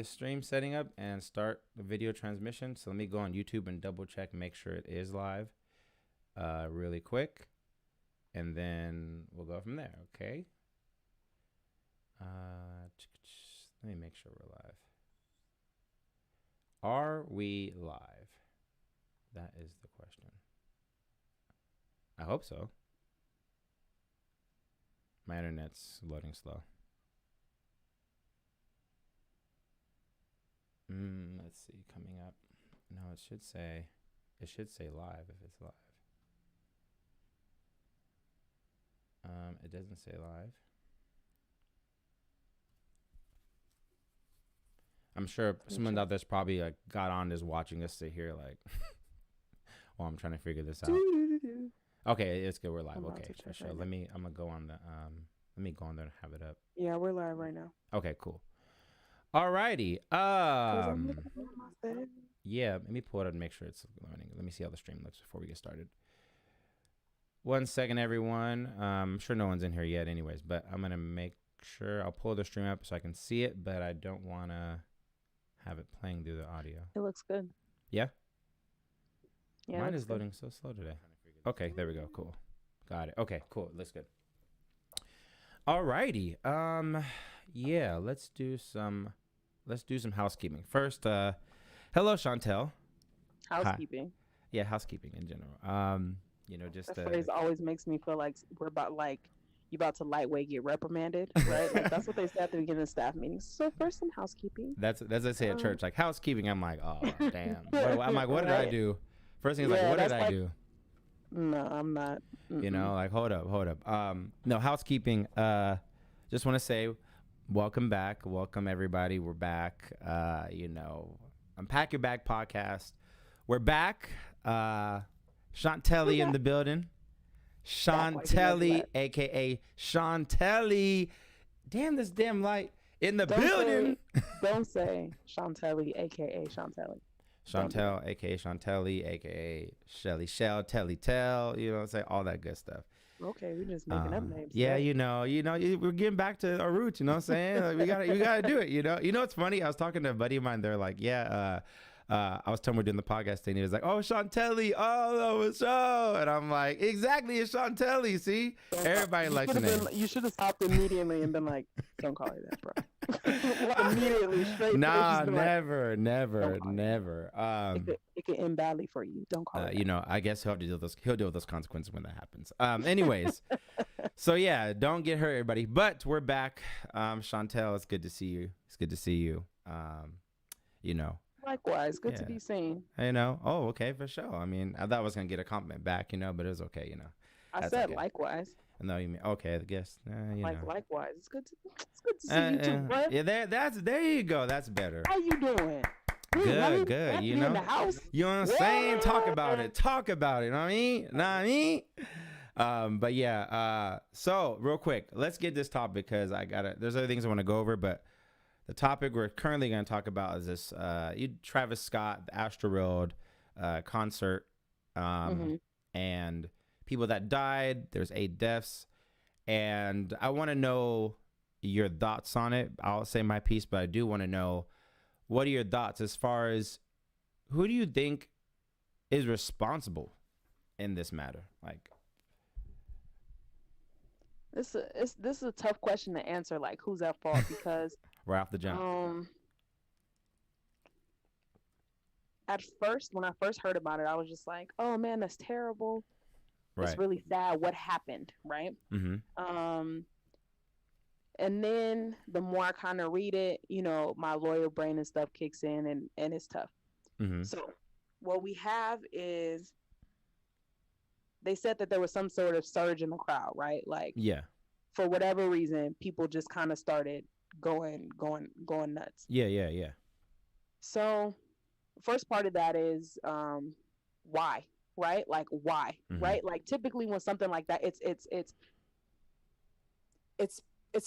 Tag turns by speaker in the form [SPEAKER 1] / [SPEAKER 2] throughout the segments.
[SPEAKER 1] stream setting up and start the video transmission. So let me go on YouTube and double check, make sure it is live really quick. And then we'll go from there, okay? Let me make sure we're live. Are we live? That is the question. I hope so. My internet's loading slow. Let's see, coming up. No, it should say live if it's live. It doesn't say live. I'm sure someone out there's probably like got on is watching us to hear like while I'm trying to figure this out. Okay, it's good. We're live. Okay, for sure. I'm gonna go on the let me go on there and have it up.
[SPEAKER 2] Yeah, we're live right now.
[SPEAKER 1] Okay, cool. Alrighty. Yeah, let me pull it up and make sure it's learning. Let me see how the stream looks before we get started. 1 second, everyone. I'm sure no one's in here yet anyways, but I'm gonna make sure I'll pull the stream up so I can see it, but I don't wanna have it playing through the audio.
[SPEAKER 2] It looks good.
[SPEAKER 1] Yeah?
[SPEAKER 2] Yeah.
[SPEAKER 1] Mine is loading so slow today. Okay, there we go. Cool. Got it. Okay, cool. Looks good. Alrighty. Yeah, let's do some housekeeping. First, hello Chantal.
[SPEAKER 2] Housekeeping.
[SPEAKER 1] Hi. Yeah, housekeeping in general. Just
[SPEAKER 2] that phrase always makes me feel like we're about you about to lightweight get reprimanded, right? Like that's what they say at the beginning of staff meetings. So first, some housekeeping.
[SPEAKER 1] That's what they say at church, like housekeeping. I'm like, oh damn. I'm like, what did I do? First thing is like, what did I do?
[SPEAKER 2] No, I'm not.
[SPEAKER 1] Like hold up. No, housekeeping. Just want to say, welcome back. Welcome everybody. We're back. Unpack Your Bag Podcast. We're back. Chantal in the building. Chantal, aka Chantal. Damn, this damn light in the building.
[SPEAKER 2] Don't say Chantal, aka Chantal.
[SPEAKER 1] Chantal, aka Chantal, aka Shelly Shell, Telly Tell, say all that good stuff.
[SPEAKER 2] Okay, we're just making up names.
[SPEAKER 1] Yeah, we're getting back to our roots, you know what I'm saying? Like, we gotta do it, it's funny. I was talking to a buddy of mine, they're like, I was telling him we're doing the podcast thing. He was like, oh, Chantelli, that was so. And I'm like, exactly, it's Chantelli, see? Everybody likes the name.
[SPEAKER 2] You should have stopped immediately and been like, don't call her that, bro. Immediately, straight.
[SPEAKER 1] Nah, never.
[SPEAKER 2] It could end badly for you. Don't call her that.
[SPEAKER 1] I guess he'll deal with those consequences when that happens. Anyways, so yeah, don't get hurt, everybody. But we're back. Chantal, it's good to see you. It's good to see you.
[SPEAKER 2] Likewise, good to be seen.
[SPEAKER 1] Oh, okay, for sure. I mean, I thought I was gonna get a compliment back, but it was okay,
[SPEAKER 2] I said okay. Likewise.
[SPEAKER 1] No, you mean okay? I guess.
[SPEAKER 2] Likewise, it's good to see you too, bro.
[SPEAKER 1] Yeah, there you go. That's better.
[SPEAKER 2] How you doing?
[SPEAKER 1] Good.
[SPEAKER 2] In the house.
[SPEAKER 1] You know what I'm saying? Talk about it. You know what I mean? But yeah. So real quick, let's get this topic because there's other things I want to go over, but. The topic we're currently going to talk about is this Travis Scott, the Astroworld concert, and people that died. There's 8 deaths, and I want to know your thoughts on it. I'll say my piece, but I do want to know what are your thoughts as far as who do you think is responsible in this matter? Like,
[SPEAKER 2] this is a tough question to answer. Like, who's at fault? Because
[SPEAKER 1] right off the jump.
[SPEAKER 2] At first, when I first heard about it, I was just like, "Oh man, that's terrible.
[SPEAKER 1] Right.
[SPEAKER 2] It's really sad. What happened?" Right.
[SPEAKER 1] Mm-hmm.
[SPEAKER 2] And then the more I kind of read it, my lawyer brain and stuff kicks in, and it's tough.
[SPEAKER 1] Mm-hmm.
[SPEAKER 2] So, what we have is they said that there was some sort of surge in the crowd, right? Like,
[SPEAKER 1] yeah,
[SPEAKER 2] for whatever reason, people just kind of started going nuts.
[SPEAKER 1] Yeah.
[SPEAKER 2] So first part of that is why, right? Like why, right? Like typically when something like that, it's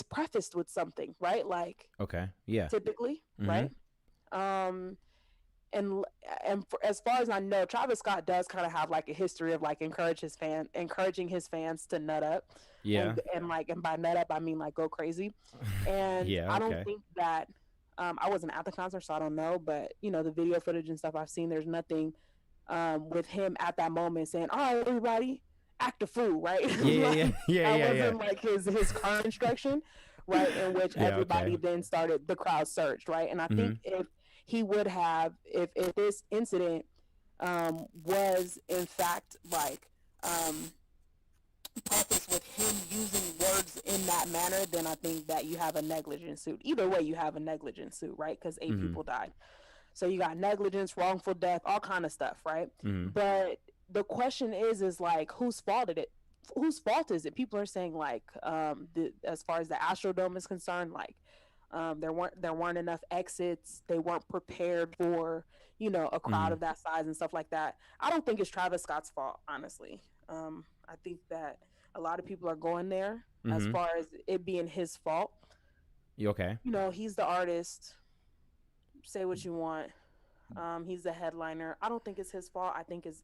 [SPEAKER 2] prefaced with something, right? Like
[SPEAKER 1] okay, yeah.
[SPEAKER 2] Typically, right? And as far as I know, Travis Scott does kind of have like a history of like encouraging his fans to nut up.
[SPEAKER 1] Yeah.
[SPEAKER 2] And by nut up I mean like go crazy. And
[SPEAKER 1] yeah, okay.
[SPEAKER 2] I don't think that I wasn't at the concert, so I don't know. But you know, the video footage and stuff I've seen, there's nothing with him at that moment saying, "All right, everybody, act a fool," right? Like, that wasn't like his current instruction, right? In which everybody then started, the crowd surged, right? And I think if he would have, if this incident was in fact like prefaced with him using words in that manner, then I think that you have a negligent suit. Either way, you have a negligent suit, right? Because 8 people died. So you got negligence, wrongful death, all kind of stuff, right? But the question is like, whose fault is it? People are saying like, as far as the Astrodome is concerned, like, there weren't enough exits. They weren't prepared for, you know, a crowd of that size and stuff like that. I don't think it's Travis Scott's fault, honestly. I think that a lot of people are going there as far as it being his fault.
[SPEAKER 1] You okay?
[SPEAKER 2] You know, he's the artist. Say what you want. He's the headliner. I don't think it's his fault. I think it's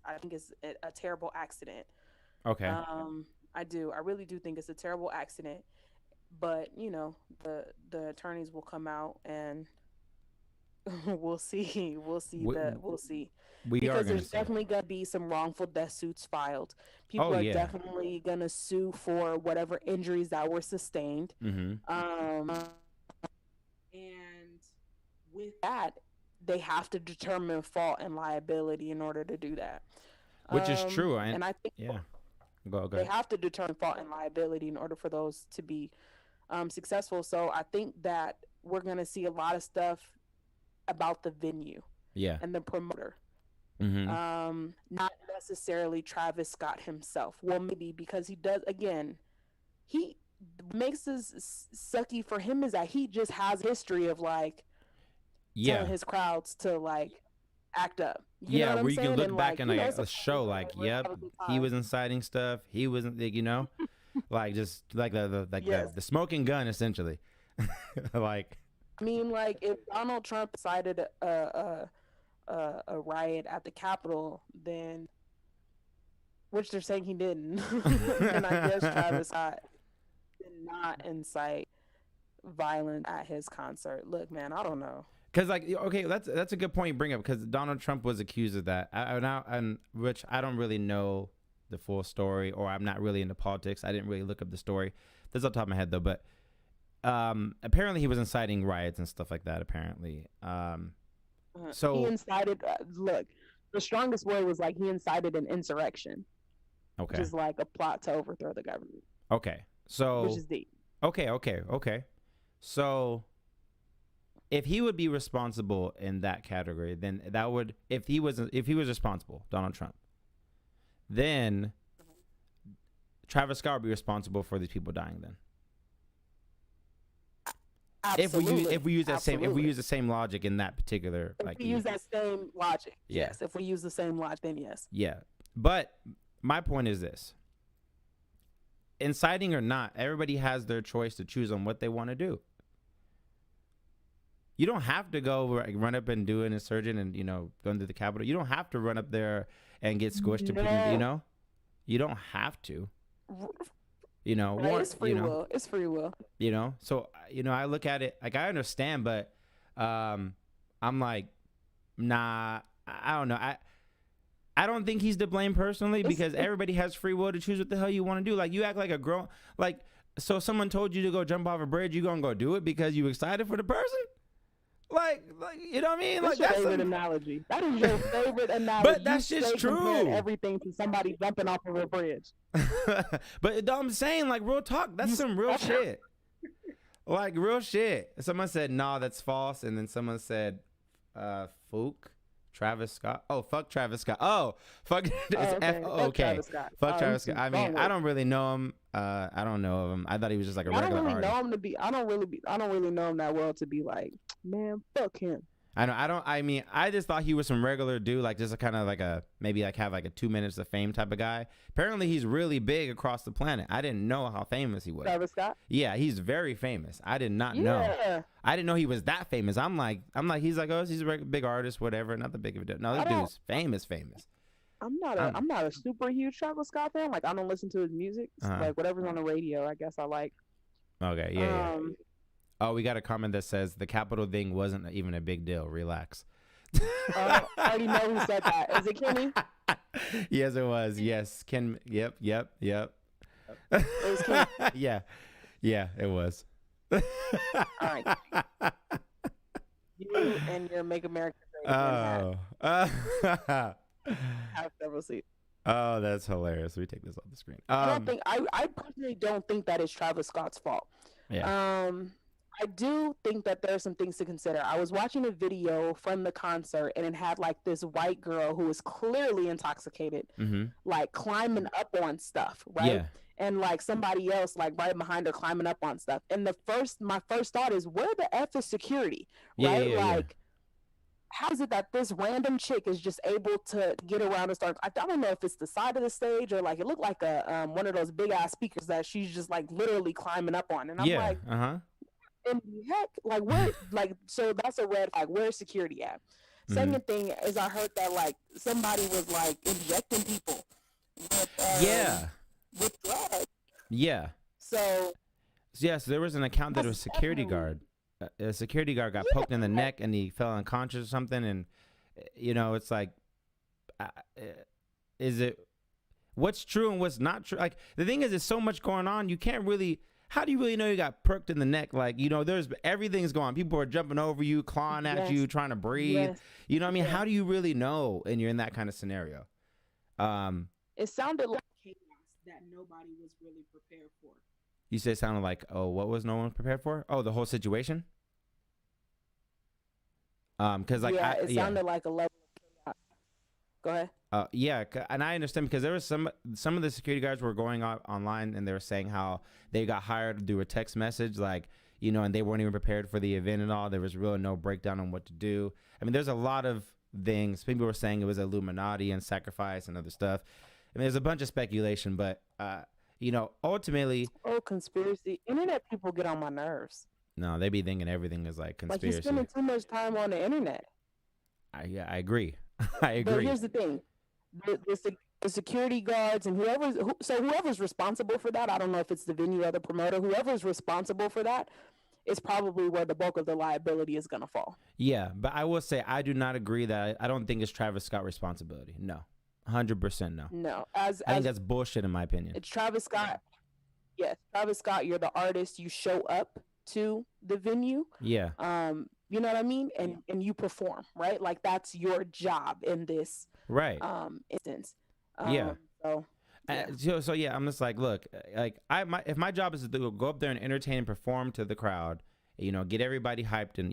[SPEAKER 2] a terrible accident.
[SPEAKER 1] Okay.
[SPEAKER 2] I do. I really do think it's a terrible accident. But you know, the attorneys will come out and we'll see. We'll see. Because there's definitely gonna be some wrongful death suits filed. People are definitely gonna sue for whatever injuries that were sustained. And with that, they have to determine fault and liability in order to do that.
[SPEAKER 1] Which is true.
[SPEAKER 2] And I think
[SPEAKER 1] go
[SPEAKER 2] they have to determine fault and liability in order for those to be successful. So I think that we're gonna see a lot of stuff about the venue and the promoter. Not necessarily Travis Scott himself. Well, maybe, because he does, again, he makes this sucky for him is that he just has history of like telling his crowds to like act up. You know what I'm
[SPEAKER 1] where you
[SPEAKER 2] saying?
[SPEAKER 1] can look
[SPEAKER 2] and
[SPEAKER 1] back
[SPEAKER 2] like,
[SPEAKER 1] and like a show like, he was inciting stuff. He wasn't, you know, like just like the smoking gun essentially. Like,
[SPEAKER 2] I mean, like if Donald Trump incited a riot at the Capitol, then, which they're saying he didn't, then I guess Travis Scott did not incite violence at his concert. Look, man, I don't know.
[SPEAKER 1] Because like, okay, that's a good point you bring up, because Donald Trump was accused of that, and which I don't really know the full story, or I'm not really into politics. I didn't really look up the story. That's off the top of my head though, but apparently he was inciting riots and stuff like that. Apparently, so
[SPEAKER 2] he incited. Look, the strongest word was like he incited an insurrection.
[SPEAKER 1] Okay,
[SPEAKER 2] which is like a plot to overthrow the government.
[SPEAKER 1] Okay, so
[SPEAKER 2] which is deep.
[SPEAKER 1] Okay. So if he would be responsible in that category, then that would, if he was responsible, Donald Trump, then Travis Scott would be responsible for these people dying. Then,
[SPEAKER 2] absolutely.
[SPEAKER 1] if we use the same logic in that particular,
[SPEAKER 2] if we use that same logic, yes. If we use the same logic, then yes.
[SPEAKER 1] Yeah, but my point is this: inciting or not, everybody has their choice to choose on what they want to do. You don't have to go run up and do an insurgent and, you know, go into the Capitol. You don't have to run up there and get squished. No. You know, you don't have to. You know,
[SPEAKER 2] it's free will. It's free will.
[SPEAKER 1] You know, so, you know, I look at it like, I understand, but I'm like, nah, I don't know. I don't think he's to blame personally, because everybody has free will to choose what the hell you want to do. Like, you act like a grown, like, so someone told you to go jump off a bridge, you gonna go do it because you excited for the person? Like, you know what I mean?
[SPEAKER 2] That's
[SPEAKER 1] like,
[SPEAKER 2] your favorite analogy. That is your favorite analogy.
[SPEAKER 1] But that's just true.
[SPEAKER 2] Everything to somebody jumping off of a bridge.
[SPEAKER 1] But I'm saying, like, real talk, that's some real shit. Like, real shit. Someone said, nah, that's false. And then someone said, Travis Scott. Oh, fuck Travis Scott. Oh, fuck. Okay. Fuck Travis Scott. I mean, I don't really know him. I don't know him. I thought he was just like a regular artist.
[SPEAKER 2] I don't really know him that well to be like, man, fuck him.
[SPEAKER 1] I mean, I just thought he was some regular dude, like just a kind of like maybe have like a 2 minutes of fame type of guy. Apparently he's really big across the planet. I didn't know how famous he was.
[SPEAKER 2] Travis Scott?
[SPEAKER 1] Yeah, he's very famous. I did not know. I didn't know he was that famous. I'm like, he's like, oh, he's a big artist, whatever. Not the big of a deal. No, this dude's famous.
[SPEAKER 2] I'm not a super huge Travis Scott fan. Like, I don't listen to his music. Like, whatever's on the radio, I guess I like.
[SPEAKER 1] Okay, yeah. Oh, we got a comment that says the Capitol thing wasn't even a big deal. Relax.
[SPEAKER 2] I already know who said that. Is it Kenny?
[SPEAKER 1] Yes, it was. Yes, Ken. Yep.
[SPEAKER 2] It was Kenny.
[SPEAKER 1] Yeah, it was.
[SPEAKER 2] All right. You and your Make America Great Again hat have several seats.
[SPEAKER 1] Oh, that's hilarious. Let me take this off the screen.
[SPEAKER 2] I personally don't think that is Travis Scott's fault.
[SPEAKER 1] Yeah.
[SPEAKER 2] I do think that there are some things to consider. I was watching a video from the concert, and it had like this white girl who was clearly intoxicated, like climbing up on stuff, right?
[SPEAKER 1] Yeah.
[SPEAKER 2] And like somebody else like right behind her climbing up on stuff. And my first thought is, where the F is security, right? How is it that this random chick is just able to get around and start? I don't know if it's the side of the stage or like it looked like a one of those big ass speakers that she's just like literally climbing up on. And I'm like, in the heck, like where, like, so that's a red flag. Where's security at? Second thing is, I heard that like somebody was like injecting people with drugs.
[SPEAKER 1] Yeah.
[SPEAKER 2] So
[SPEAKER 1] there was an account that was security guard. A security guard got poked in the neck and he fell unconscious or something. And it's like, is it what's true and what's not true? Like the thing is, there's so much going on. You can't really. How do you really know you got perked in the neck? Like, there's everything's going on. People are jumping over you, clawing at you, trying to breathe.
[SPEAKER 2] Yes.
[SPEAKER 1] You know what I mean? How do you really know? And you're in that kind of scenario.
[SPEAKER 2] It sounded like chaos that nobody was really prepared for.
[SPEAKER 1] You said it sounded like, what was no one prepared for? Oh, the whole situation? Because like,
[SPEAKER 2] it sounded like a level of chaos. Go ahead.
[SPEAKER 1] And I understand because there was some of the security guards were going out online and they were saying how they got hired to do a text message, like, and they weren't even prepared for the event and all. There was really no breakdown on what to do. I mean, there's a lot of things. People were saying it was Illuminati and sacrifice and other stuff. I mean, there's a bunch of speculation, but, ultimately.
[SPEAKER 2] Oh, conspiracy. Internet people get on my nerves.
[SPEAKER 1] No, they be thinking everything is like conspiracy. Like
[SPEAKER 2] you're spending too much time on the internet.
[SPEAKER 1] I agree. I agree.
[SPEAKER 2] But here's the thing. The security guards and whoever's responsible for that, I don't know if it's the venue or the promoter, whoever's responsible for that is probably where the bulk of the liability is going to fall.
[SPEAKER 1] Yeah, but I will say I do not agree that I don't think it's Travis Scott's responsibility. No, 100% no.
[SPEAKER 2] No.
[SPEAKER 1] I think that's bullshit in my opinion.
[SPEAKER 2] It's Travis Scott. Yes, Travis Scott, you're the artist. You show up to the venue.
[SPEAKER 1] Yeah.
[SPEAKER 2] You know what I mean? And you perform, right? Like that's your job in this instance.
[SPEAKER 1] So I'm just like, look, like if my job is to go up there and entertain and perform to the crowd, get everybody hyped and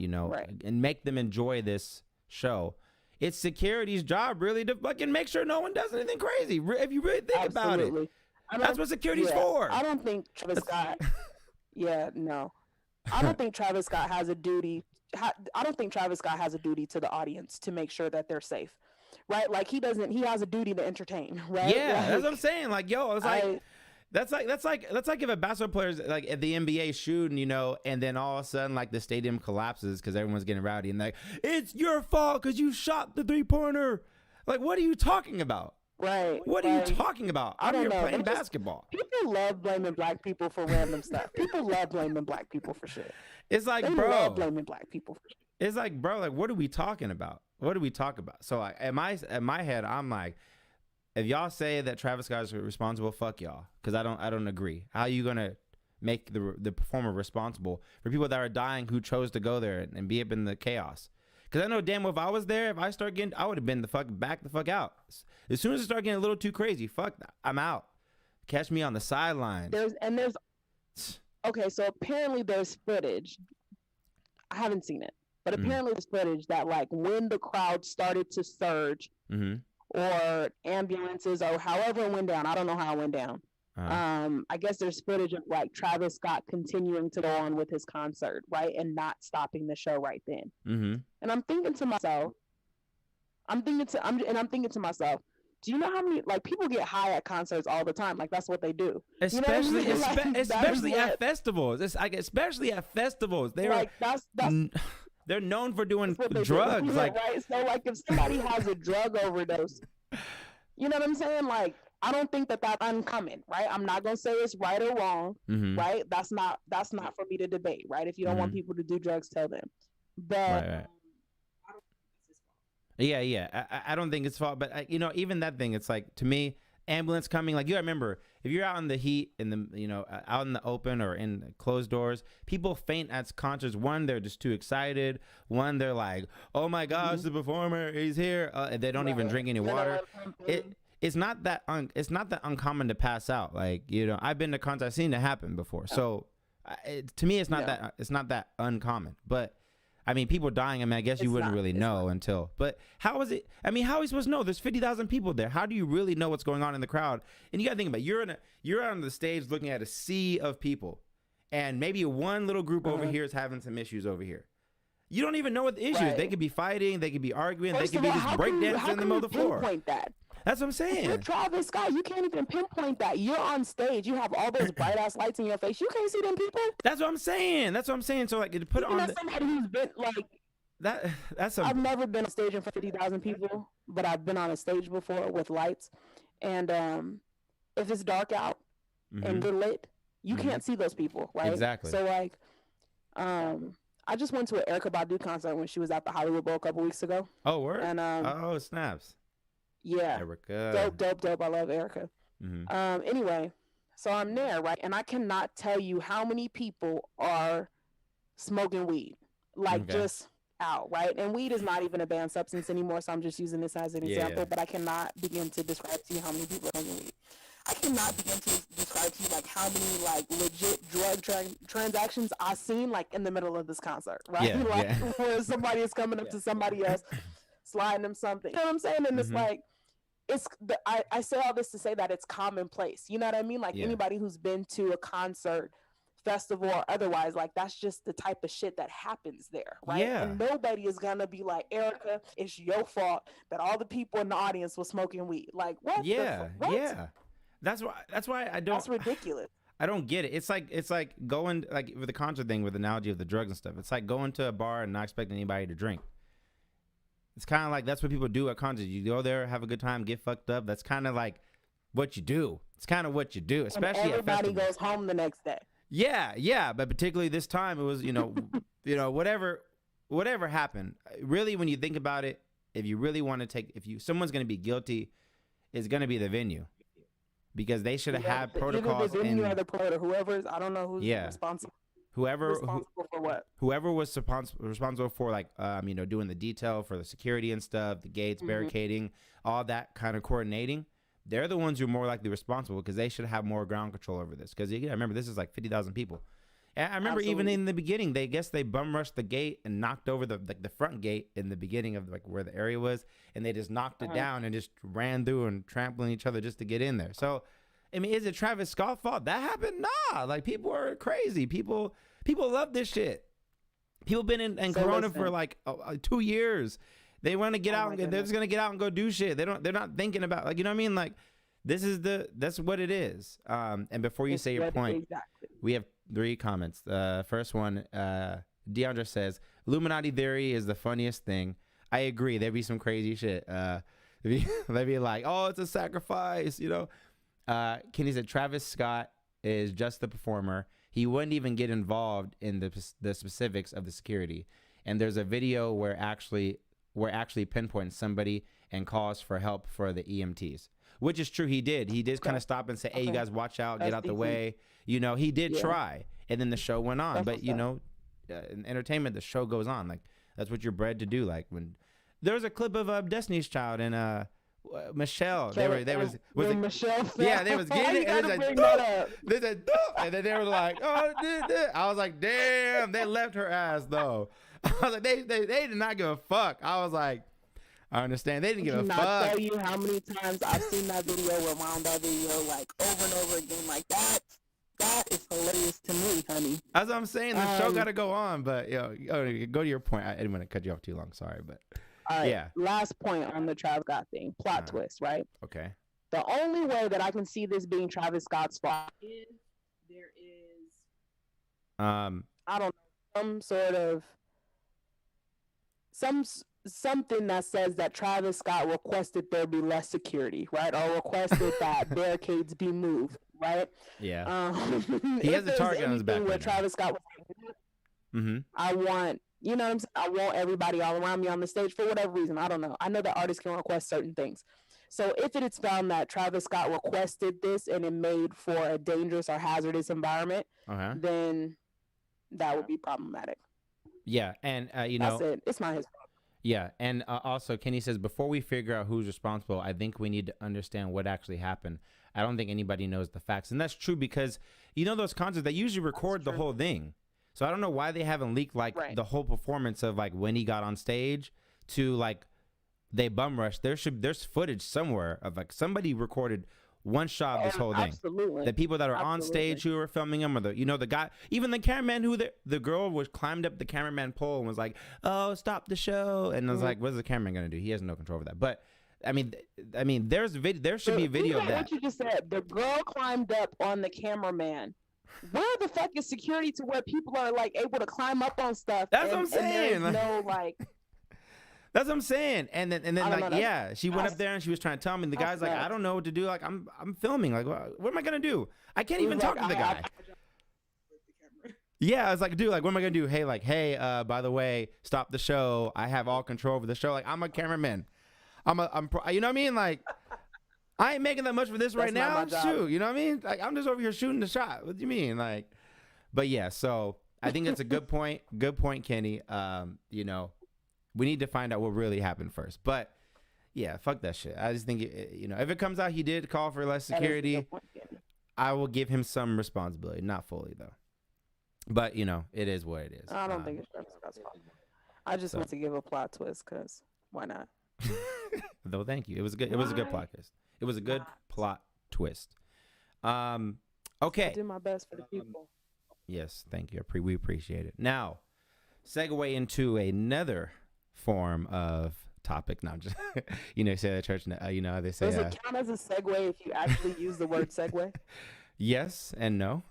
[SPEAKER 1] and make them enjoy this show. It's security's job really to fucking make sure no one does anything crazy. If you really think about it, that's what security's for.
[SPEAKER 2] I don't think Travis Scott. I don't think Travis Scott has a duty. I don't think Travis Scott has a duty to the audience to make sure that they're safe, right? Like he has a duty to entertain, right?
[SPEAKER 1] Yeah, that's what I'm saying. Like, it's like that's like if a basketball player's like at the NBA shooting, and then all of a sudden like the stadium collapses because everyone's getting rowdy and like it's your fault because you shot the 3-pointer. Like, what are you talking about?
[SPEAKER 2] Right.
[SPEAKER 1] What are you talking about? I'm here playing basketball.
[SPEAKER 2] People love blaming black people for random stuff. People love blaming black people for shit.
[SPEAKER 1] It's like,
[SPEAKER 2] they love blaming black people for shit.
[SPEAKER 1] It's like, bro, like, what are we talking about? What do we talk about? So, like, in my head, I'm like, if y'all say that Travis Scott is responsible, fuck y'all, because I don't agree. How are you gonna make the performer responsible for people that are dying who chose to go there and be up in the chaos? Because I know damn well if I was there, if I start getting, I would have been the fuck out. As soon as it started getting a little too crazy, fuck that, I'm out. Catch me on the sidelines.
[SPEAKER 2] Okay, so apparently there's footage. I haven't seen it, but apparently there's footage that like when the crowd started to surge, or ambulances or however it went down. I don't know how it went down. I guess there's footage of like Travis Scott continuing to go on with his concert, right, and not stopping the show right then. And I'm thinking to myself, do you know how many like people get high at concerts all the time? Like that's what they do.
[SPEAKER 1] Especially, especially at festivals. It's like especially at festivals. They're like they're known for doing drugs. Like
[SPEAKER 2] right. So like if somebody has a drug overdose, you know what I'm saying? Like I don't think that that's uncommon, right? I'm not gonna say it's right or wrong,
[SPEAKER 1] Mm-hmm.
[SPEAKER 2] right? That's not for me to debate, right? If you don't want
[SPEAKER 1] Mm-hmm.
[SPEAKER 2] people to do drugs, tell them. But
[SPEAKER 1] Right, right.
[SPEAKER 2] I don't think that's his fault.
[SPEAKER 1] Yeah, yeah. I don't think it's fault, but you know, even that thing, it's like to me, ambulance coming. Like you gotta remember, if you're out in the heat, in the out in the open or in closed doors, people faint at concerts. One, they're just too excited. One, they're like, "Oh my gosh, the performer, he's here!" And they don't even drink any water. It's not that it's not that uncommon to pass out. Like I've been to concerts, I've seen it happen before. So to me, it's not that uncommon, but. I mean, people dying. I mean, I guess you wouldn't really know until. But how is it? I mean, how are you supposed to know? There's 50,000 people there. How do you really know what's going on in the crowd? And you got to think about it. You're on the stage looking at a sea of people, and maybe one little group over here is having some issues over here. You don't even know what the issue is. They could be fighting. They could be arguing. They could be just breakdancing in the middle of the floor.
[SPEAKER 2] Pinpoint that?
[SPEAKER 1] That's what I'm saying.
[SPEAKER 2] You're Travis Scott. You can't even pinpoint that. You're on stage. You have all those bright ass lights in your face. You can't see them people.
[SPEAKER 1] That's what I'm saying. So like to put on
[SPEAKER 2] somebody who's been like. I've never been on stage in front of 50,000 people, but I've been on a stage before with lights. And if it's dark out and they're lit, you can't see those people, right?
[SPEAKER 1] Exactly.
[SPEAKER 2] So like, I just went to an Erykah Badu concert when she was at the Hollywood Bowl a couple weeks ago.
[SPEAKER 1] Oh, word?
[SPEAKER 2] And
[SPEAKER 1] oh, snaps.
[SPEAKER 2] Yeah.
[SPEAKER 1] Erykah.
[SPEAKER 2] Dope. I love Erykah. Anyway, so I'm there, right? And I cannot tell you how many people are smoking weed, like just out, right? And weed is not even a banned substance anymore, so I'm just using this as an example. But I cannot begin to describe to you how many people are smoking weed. I cannot begin to describe to you like how many like legit drug transactions I've seen like in the middle of this concert, right? Where somebody is coming up to somebody else, sliding them something. You know what I'm saying? And it's like I say all this to say that it's commonplace. You know what I mean? Like anybody who's been to a concert, festival or otherwise, like that's just the type of shit that happens there, right? And nobody is gonna be like, Erykah, it's your fault that all the people in the audience were smoking weed. Like what? What?
[SPEAKER 1] That's why I don't.
[SPEAKER 2] That's ridiculous.
[SPEAKER 1] I don't get it. It's like going like with the concert thing with the analogy of the drugs and stuff. It's like going to a bar and not expecting anybody to drink. It's kind of like that's what people do at concerts. You go there, have a good time, get fucked up. That's kind of like what you do. It's kind of what you do, especially
[SPEAKER 2] and everybody goes home the next day.
[SPEAKER 1] Yeah, but particularly this time it was, whatever happened. Really, when you think about it, if you really want to someone's going to be guilty, it's going to be the venue, because they should have had protocols.
[SPEAKER 2] Either the venue or the promoter, whoever's, I don't know who's responsible. Responsible for what?
[SPEAKER 1] Whoever was responsible for like doing the detail for the security and stuff, the gates, barricading, all that kind of coordinating. They're the ones who are more likely responsible, because they should have more ground control over this. Because remember, this is like 50,000 people. And I remember even in the beginning, they bum rushed the gate and knocked over the front gate in the beginning of like where the area was, and they just knocked it down and just ran through and trampling each other just to get in there. So, I mean, is it Travis Scott's fault that happened? Nah, like people are crazy. People love this shit. People been in Corona for like 2 years. They want to get out and they're just gonna get out and go do shit. They're not thinking about, like, you know what I mean? Like, that's what it is. And before you say your point, we have 3 comments. First one, Deandra says, Illuminati theory is the funniest thing. I agree. There'd be some crazy shit. They'd be like, oh, it's a sacrifice, Kenny said Travis Scott is just the performer. He wouldn't even get involved in the specifics of the security. And there's a video where actually pinpoints somebody and calls for help for the EMTs, which is true. He did kind of stop and say, hey, you guys watch out, get out the way. He did try, and then the show went on. But in entertainment, the show goes on. Like, that's what you're bred to do. Like, when there was a clip of Destiny's Child and Michelle,
[SPEAKER 2] Michelle.
[SPEAKER 1] Yeah, they was getting it. They said, and then they were like, oh, I was like, damn, they left her ass though. I was like, they did not give a fuck. I was like, I understand. They didn't give a fuck. I
[SPEAKER 2] tell you how many times I've seen that video, rewound that video like over and over again. Like that is hilarious to me, honey.
[SPEAKER 1] As I'm saying, the show got to go on. But go to your point. I didn't want to cut you off too long. Sorry, but
[SPEAKER 2] all right, last point on the Travis Scott thing. Plot twist, right?
[SPEAKER 1] Okay.
[SPEAKER 2] The only way that I can see this being Travis Scott's fault is there is I don't know, some something that says that Travis Scott requested there be less security, right? Or requested that barricades be moved, right?
[SPEAKER 1] Yeah. He
[SPEAKER 2] If
[SPEAKER 1] has a
[SPEAKER 2] there's
[SPEAKER 1] target on his back
[SPEAKER 2] anything where
[SPEAKER 1] right now.
[SPEAKER 2] Travis Scott was like,
[SPEAKER 1] Mm-hmm.
[SPEAKER 2] I want, you know what I'm saying? I want everybody all around me on the stage for whatever reason. I don't know. I know that artists can request certain things. So if it is found that Travis Scott requested this and it made for a dangerous or hazardous environment, then that would be problematic.
[SPEAKER 1] Yeah, and
[SPEAKER 2] That's it. It's not his problem.
[SPEAKER 1] Yeah, and also Kenny says, before we figure out who's responsible, I think we need to understand what actually happened. I don't think anybody knows the facts, and that's true because those concerts, they usually record the whole thing. So I don't know why they haven't leaked the whole performance of when he got on stage to they bum rushed. There's footage somewhere of somebody recorded one shot of this whole thing.
[SPEAKER 2] Absolutely.
[SPEAKER 1] The people that are on stage who were filming him, or the guy, even the cameraman the girl was climbed up the cameraman pole and was like, "Oh, stop the show!" And I was like, "What's the cameraman gonna do? He has no control over that." But I mean, there should be video of that.
[SPEAKER 2] What you just said, the girl climbed up on the cameraman. Where the fuck is security to where people are able to climb up on stuff?
[SPEAKER 1] That's what I'm saying.
[SPEAKER 2] No,
[SPEAKER 1] That's what I'm saying. And then she went up there and she was trying to tell me. The guy's like, I don't know what to do. I'm filming. What am I gonna do? I can't even talk to the guy. Yeah, I was like, dude, what am I gonna do? Hey, by the way, stop the show. I have all control over the show. I'm a cameraman. You know what I mean? I ain't making that much for this right now. Shoot, you know what I mean? I'm just over here shooting the shot. What do you mean? But yeah, so I think that's a good point. Good point, Kenny. We need to find out what really happened first. But yeah, fuck that shit. I just think if it comes out he did call for less security, I will give him some responsibility, not fully though. But it is what it is.
[SPEAKER 2] I don't think it's responsible. I just want to give a plot twist because why not?
[SPEAKER 1] Though, thank you. It was good. It was a good plot twist. It was a good plot twist. Okay.
[SPEAKER 2] I did my best for the people.
[SPEAKER 1] Yes, thank you. We appreciate it. Now, segue into another form of topic. No, just say at church. They say.
[SPEAKER 2] Does it count as a segue if you actually use the word segue?
[SPEAKER 1] Yes and no.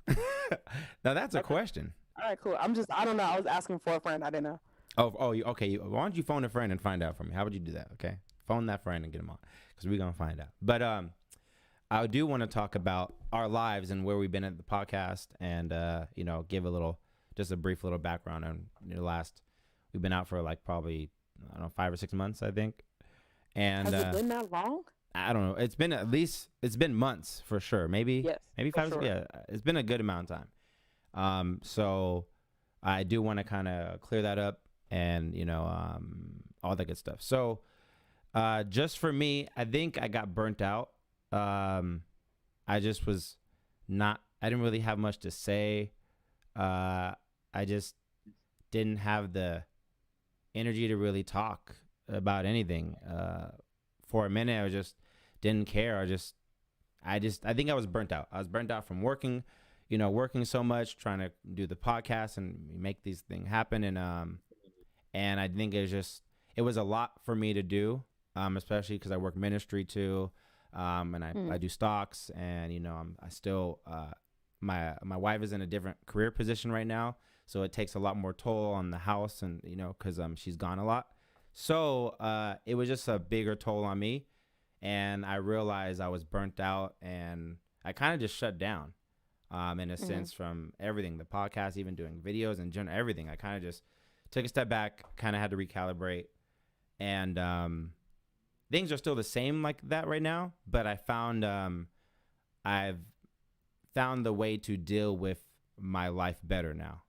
[SPEAKER 1] Now that's a question.
[SPEAKER 2] All right, cool. I don't know. I was asking for a friend. I didn't know.
[SPEAKER 1] Okay. Why don't you phone a friend and find out for me? How would you do that? Okay, phone that friend and get him on because we're gonna find out. But I do want to talk about our lives and where we've been at the podcast, and give a brief little background on we've been out for probably 5 or 6 months, I think. And
[SPEAKER 2] has it been that long?
[SPEAKER 1] I don't know. It's been months for sure. Maybe 5. Sure. Yeah, it's been a good amount of time. So I do want to kind of clear that up and all that good stuff. So just for me, I think I got burnt out. I just was I didn't really have much to say. I just didn't have the energy to really talk about anything. For a minute, I just didn't care. I think I was burnt out. I was burnt out from working so much, trying to do the podcast and make these things happen. And I think it was a lot for me to do, especially because I work ministry too. And I do stocks, and I still my wife is in a different career position right now, so it takes a lot more toll on the house, and because she's gone a lot, so it was just a bigger toll on me, and I realized I was burnt out, and I kind of just shut down, in a sense, from everything, the podcast, even doing videos and general everything. I kind of just took a step back, kind of had to recalibrate, and things are still the same like that right now, but I found I've found the way to deal with my life better now.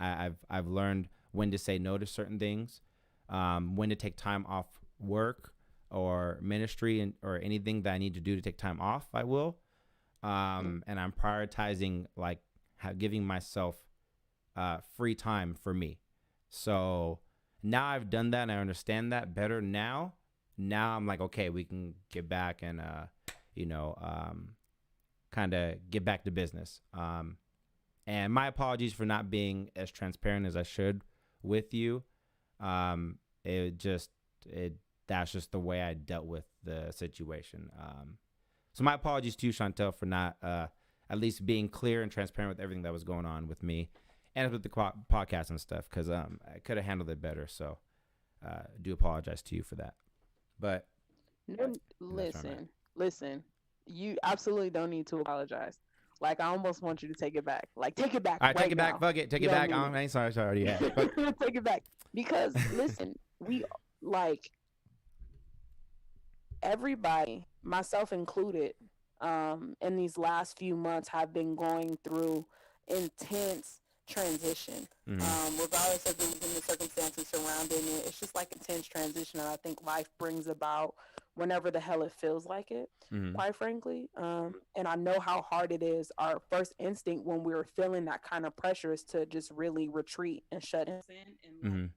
[SPEAKER 1] I've learned when to say no to certain things, when to take time off work or ministry or anything that I need to do to take time off, I will. And I'm prioritizing giving myself free time for me. So now I've done that and I understand that better now. Now I'm like, okay, we can get back and, kind of get back to business. And my apologies for not being as transparent as I should with you. That's just the way I dealt with the situation. So my apologies to you, Chantal, for not at least being clear and transparent with everything that was going on with me and with the podcast and stuff, because I could have handled it better. So do apologize to you for that. But
[SPEAKER 2] No, listen. You absolutely don't need to apologize. Like, I almost want you to take it back. Like, take it back.
[SPEAKER 1] All right,
[SPEAKER 2] right
[SPEAKER 1] take it back.
[SPEAKER 2] now.
[SPEAKER 1] Fuck it. Take
[SPEAKER 2] You
[SPEAKER 1] it
[SPEAKER 2] don't
[SPEAKER 1] back.
[SPEAKER 2] need
[SPEAKER 1] I'm sorry. Yeah.
[SPEAKER 2] Take it back. Because listen, we like everybody, myself included, in these last few months have been going through intense transition. Regardless of the circumstances surrounding it, it's just like intense transition, and I think life brings about whenever the hell it feels like it, quite frankly. And I know how hard it is. Our first instinct when we were feeling that kind of pressure is to just really retreat and shut in. And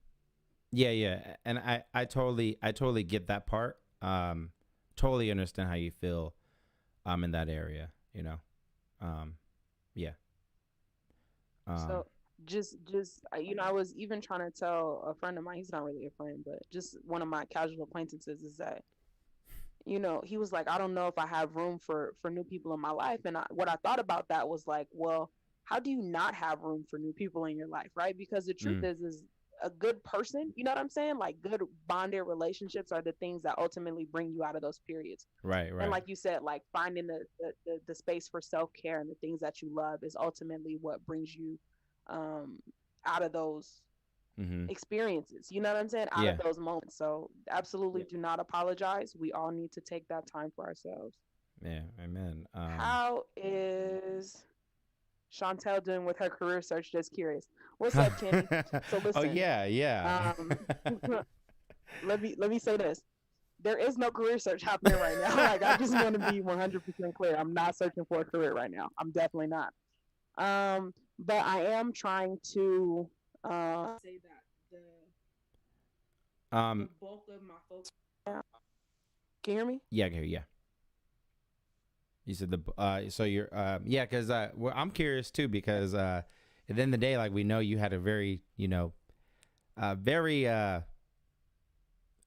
[SPEAKER 1] Yeah, and I totally get that part. Totally understand how you feel in that area, you know. Yeah.
[SPEAKER 2] So just I was even trying to tell a friend of mine, he's not really a friend, but just one of my casual acquaintances, is that, he was like, I don't know if I have room for new people in my life. And what I thought about that was like, well, how do you not have room for new people in your life, right? Because the truth is a good person, you know what I'm saying? Like, good bonded relationships are the things that ultimately bring you out of those periods.
[SPEAKER 1] Right.
[SPEAKER 2] And like you said, like finding the space for self-care and the things that you love is ultimately what brings you out of those experiences, you know what I'm saying? Out of those moments. So absolutely do not apologize. We all need to take that time for ourselves.
[SPEAKER 1] Yeah, amen.
[SPEAKER 2] How is Chantal doing with her career search? Just curious. What's up, Kenny? So listen.
[SPEAKER 1] Oh yeah.
[SPEAKER 2] Let me say this. There is no career search happening right now. Like, I just want to be 100% clear. I'm not searching for a career right now. I'm definitely not. But I am trying to say that the bulk of my focus. Can you hear me?
[SPEAKER 1] Yeah, I can hear you. Yeah. You said so you're because well, I'm curious too, because at the end of the day, like, we know you had a very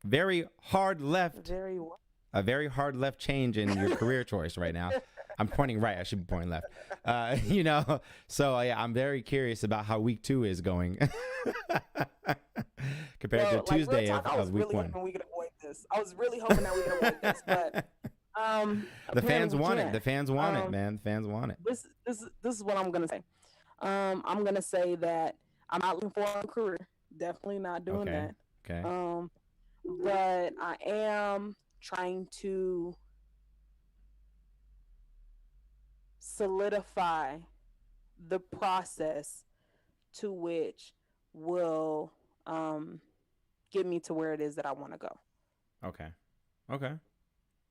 [SPEAKER 1] very hard left change in your career choice right now. I'm pointing right. I should be pointing left. So I'm very curious about how week 2 is going compared to Tuesday of week 1.
[SPEAKER 2] I was really hoping that we could avoid this, but
[SPEAKER 1] the fans want it. The fans want it, man. The fans want it.
[SPEAKER 2] This is what I'm gonna say. I'm gonna say that I'm not looking for a career. Definitely not doing that.
[SPEAKER 1] Okay.
[SPEAKER 2] But I am trying to solidify the process to which will get me to where it is that I want to go.
[SPEAKER 1] Okay.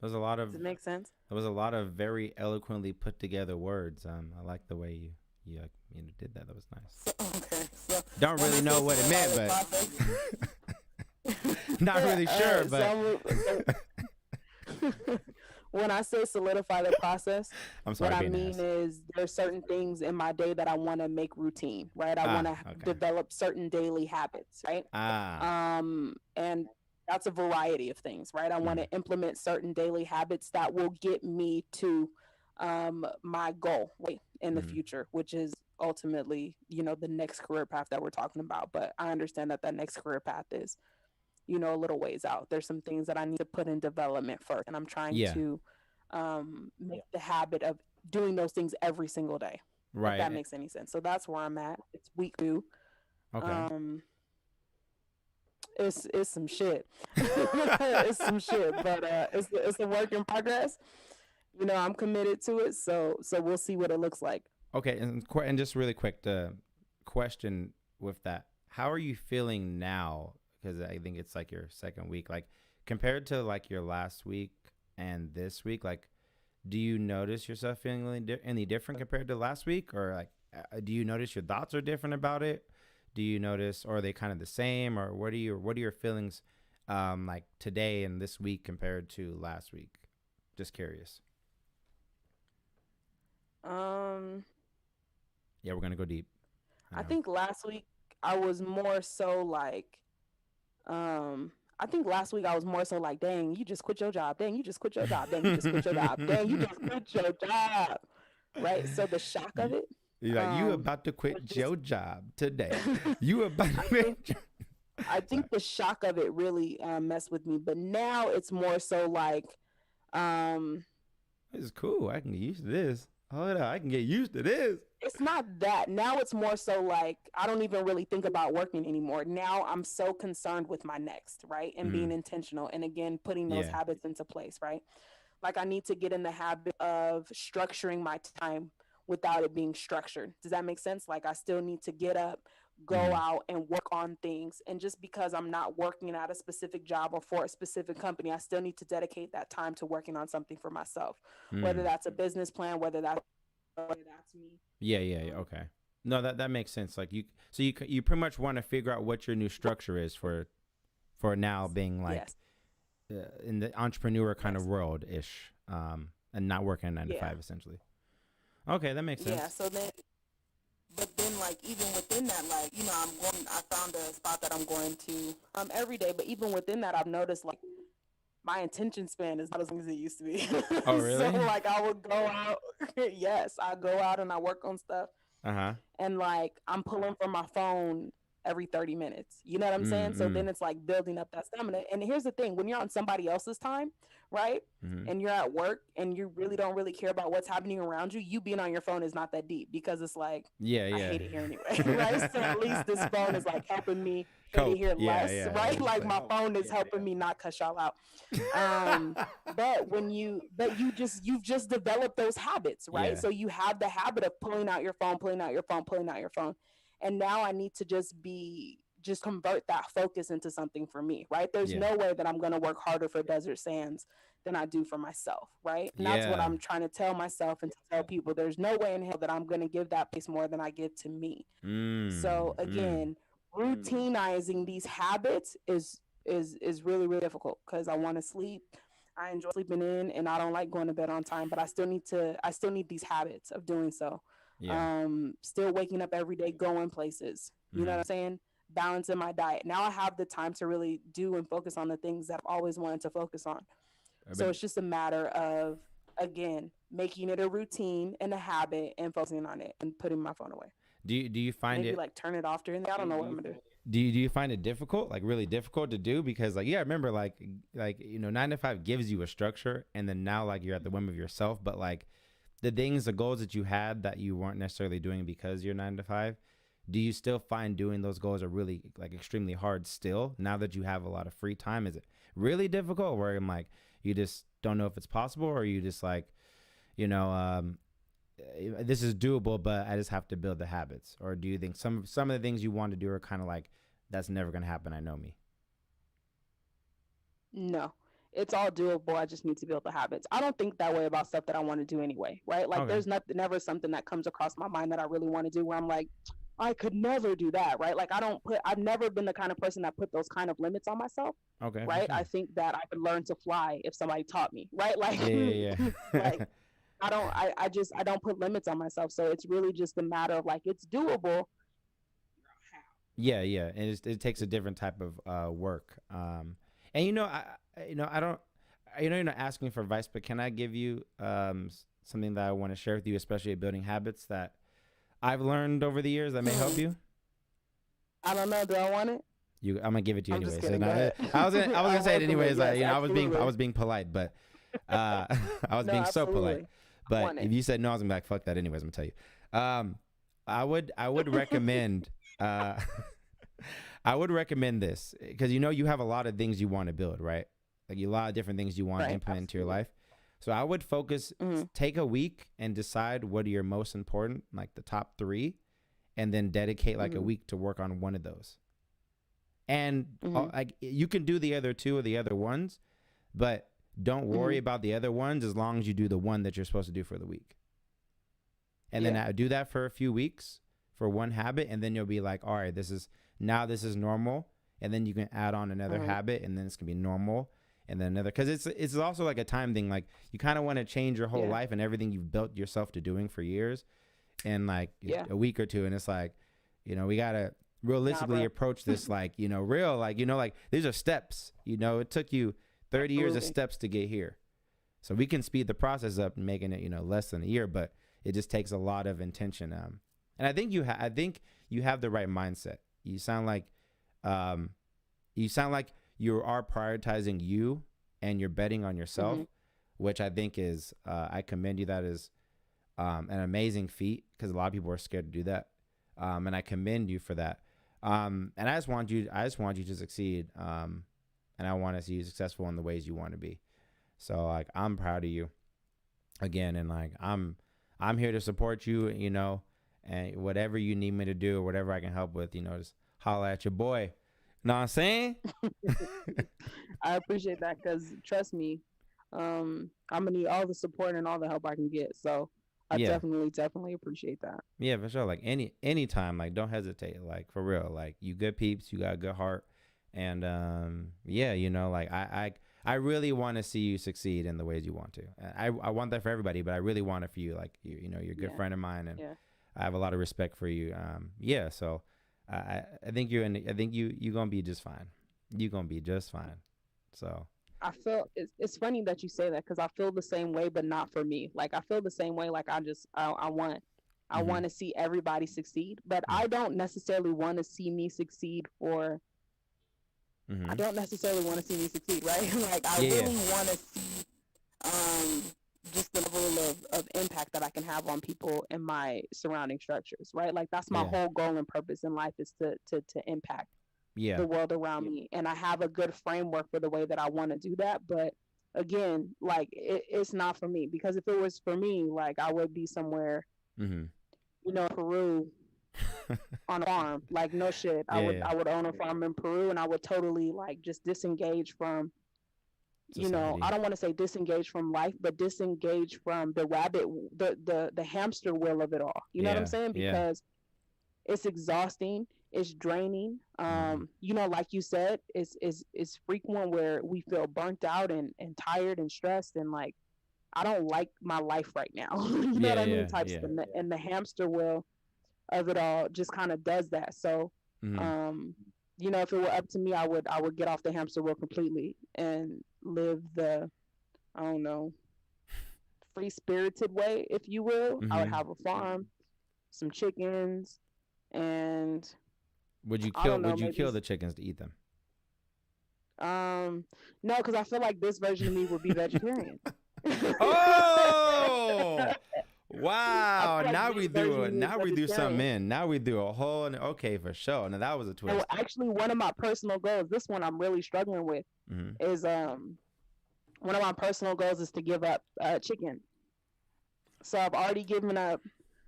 [SPEAKER 1] There's a lot of.
[SPEAKER 2] Does it make sense?
[SPEAKER 1] There was a lot of very eloquently put together words. I like the way you did that. That was nice.
[SPEAKER 2] Okay. So
[SPEAKER 1] don't really know what it meant, but not really sure. But
[SPEAKER 2] when I say solidify the process, what I mean is there's certain things in my day that I want to make routine, right? I want to develop certain daily habits, right? And that's a variety of things, right? I want to implement certain daily habits that will get me to my goal in the future, which is ultimately, the next career path that we're talking about. But I understand that next career path is, a little ways out. There's some things that I need to put in development first, and I'm trying to make the habit of doing those things every single day.
[SPEAKER 1] Right.
[SPEAKER 2] If that makes any sense. So that's where I'm at. It's week 2.
[SPEAKER 1] Okay.
[SPEAKER 2] It's some shit. It's some shit, but it's a work in progress. I'm committed to it, so we'll see what it looks like.
[SPEAKER 1] Okay, and just really quick, the question with that: how are you feeling now? Because I think it's like your second week, like compared to like your last week and this week. Like, do you notice yourself feeling any different compared to last week, or like, do you notice your thoughts are different about it? Do you notice, or are they kind of the same, or what are your feelings like today and this week compared to last week? Just curious. Yeah, we're gonna go deep.
[SPEAKER 2] I think last week I was more so like, I think last week I was more so like, dang, you just quit your job. Dang, you just quit your job. Dang, you just quit your job. Dang, you just quit your job. Right. So the shock of it.
[SPEAKER 1] You're like, you about to quit your job today. You about to quit.
[SPEAKER 2] I think the shock of it really messed with me. But now it's more so like, um,
[SPEAKER 1] This is cool. I can get used to this. Hold on, I can get used to this.
[SPEAKER 2] it's not that. Now it's more so like I don't even really think about working anymore. Now I'm so concerned with my next, right? And being intentional. And again, putting those habits into place, right? Like I need to get in the habit of structuring my time without it being structured. Does that make sense? Like I still need to get up, go out and work on things. And just because I'm not working at a specific job or for a specific company, I still need to dedicate that time to working on something for myself, whether that's a business plan, whether that's me.
[SPEAKER 1] Yeah. Okay. No, that makes sense. Like you pretty much want to figure out what your new structure is for now being like in the entrepreneur kind of world ish, and not working a 9 to 5 essentially. Okay, that makes sense.
[SPEAKER 2] Yeah. So then, but then like even within that, like I found a spot that I'm going to every day. But even within that, I've noticed like my attention span is not as long as it used to be.
[SPEAKER 1] Oh, really?
[SPEAKER 2] So like I would go out. Yes, I go out and I work on stuff. And like I'm pulling from my phone every 30 minutes. You know what I'm saying? So then it's like building up that stamina. And here's the thing, when you're on somebody else's time, right? And you're at work and you really don't really care about what's happening around you, you being on your phone is not that deep because it's like, I hate it here anyway, right? So at least this phone is like helping me hear less, right? Like my phone is helping me not cuss y'all out. But you've just developed those habits, right? So you have the habit of pulling out your phone. And now I need to just convert that focus into something for me, right? There's no way that I'm going to work harder for Desert Sands than I do for myself, right? And that's what I'm trying to tell myself and to tell people. There's no way in hell that I'm going to give that place more than I give to me. So again, routinizing these habits is really, really difficult because I want to sleep. I enjoy sleeping in and I don't like going to bed on time, but I still need these habits of doing so. Still waking up every day, going places, you know what I'm saying? Balancing my diet. Now I have the time to really do and focus on the things that I've always wanted to focus on. So it's just a matter of, again, making it a routine and a habit and focusing on it and putting my phone away.
[SPEAKER 1] Do you find
[SPEAKER 2] maybe like turn it off during the, I don't know what I'm gonna do.
[SPEAKER 1] Do you find it difficult, like really difficult to do? Because like, remember like 9 to 5 gives you a structure and then now like you're at the whim of yourself, but like the goals that you had that you weren't necessarily doing because you're 9 to 5, do you still find doing those goals are really like extremely hard still now that you have a lot of free time? Is it really difficult where I'm like, you just don't know if it's possible, or you just like, this is doable, but I just have to build the habits? Or do you think some of the things you want to do are kind of like, that's never going to happen, I know me?
[SPEAKER 2] No. It's all doable. I just need to build the habits. I don't think that way about stuff that I want to do anyway, right? Like there's never something that comes across my mind that I really want to do where I'm like, I could never do that, right? Like I've never been the kind of person that put those kind of limits on myself. Okay. Right? Sure. I think that I could learn to fly if somebody taught me, right? Like, like I don't put limits on myself. So it's really just a matter of like, it's doable.
[SPEAKER 1] Yeah. And it takes a different type of work. And you're not asking for advice, but can I give you something that I want to share with you, especially building habits that I've learned over the years that may help you?
[SPEAKER 2] I don't know. Do I want it?
[SPEAKER 1] I'm gonna give it to you anyway. I was gonna say it anyways. I was being polite, but I was being so polite. But if you said no, I was gonna be like, fuck that anyways. I'm gonna tell you. I would recommend. I would recommend this because you have a lot of things you want to build, right? Like a lot of different things you want to implement into your life. So I would focus, take a week and decide what are your most important, like the top 3, and then dedicate like a week to work on one of those. And like you can do the other 2 or the other ones, but don't worry about the other ones as long as you do the one that you're supposed to do for the week. And then I do that for a few weeks for one habit, and then you'll be like, all right, this is normal, and then you can add on another habit, and then it's gonna be normal. And then another, because it's also like a time thing. Like you kind of want to change your whole life and everything you've built yourself to doing for years, and like a week or 2, and it's like, we gotta realistically approach this like real, like these are steps. It took you 30 years of steps to get here, so we can speed the process up and making it less than a year, but it just takes a lot of intention. And I think you have the right mindset. You sound like you sound like you are prioritizing you and you're betting on yourself, which I think is, I commend you. That is an amazing feat, because a lot of people are scared to do that. And I commend you for that. And I just want you to succeed. And I want to see you successful in the ways you want to be. So like, I'm proud of you again. And like, I'm here to support you, you know, and whatever you need me to do or whatever I can help with, you know, just holla at your boy. Know what I'm saying?
[SPEAKER 2] I appreciate that, because trust me, I'm gonna need all the support and all the help I can get. So I definitely appreciate that.
[SPEAKER 1] Yeah, for sure. Like anytime, like don't hesitate. Like for real. Like you good peeps, you got a good heart. And yeah, you know, like I really want to see you succeed in the ways you want to. I want that for everybody, but I really want it for you. Like you know, you're a good friend of mine, and I have a lot of respect for you. Yeah, so I think you're gonna be just fine. You're gonna be just fine. So
[SPEAKER 2] I feel it's funny that you say that, because I feel the same way, but not for me. Like I feel the same way. Like I want to see everybody succeed, but I don't necessarily want to see me succeed for. I don't necessarily want to see me succeed, right? Like I really want to see just the level of impact that I can have on people in my surrounding structures, right? Like that's my whole goal and purpose in life, is to impact the world around me. And I have a good framework for the way that I want to do that. But again, like it's not for me, because if it was for me, like I would be somewhere, you know, Peru on a farm. Like no shit. I would own a farm in Peru, and I would totally like just disengage from society. You know, I don't want to say disengage from life, but disengage from the the hamster wheel of it all. You know what I'm saying? Because it's exhausting, it's draining. You know, like you said, it's frequent where we feel burnt out and tired and stressed, and like I don't like my life right now. You know what I mean? Types of, and the hamster wheel of it all just kind of does that. So you know, if it were up to me, I would get off the hamster wheel completely and live the, I don't know, free spirited way, if you will. I would have a farm, some chickens, and
[SPEAKER 1] would you kill the chickens to eat them?
[SPEAKER 2] No, because I feel like this version of me would be vegetarian.
[SPEAKER 1] Oh wow! Like now we do something in. Now we do a whole. Okay, for sure. Now that was a twist.
[SPEAKER 2] And actually, one of my personal goals, this one I'm really struggling with, is one of my personal goals is to give up chicken. So I've already given up.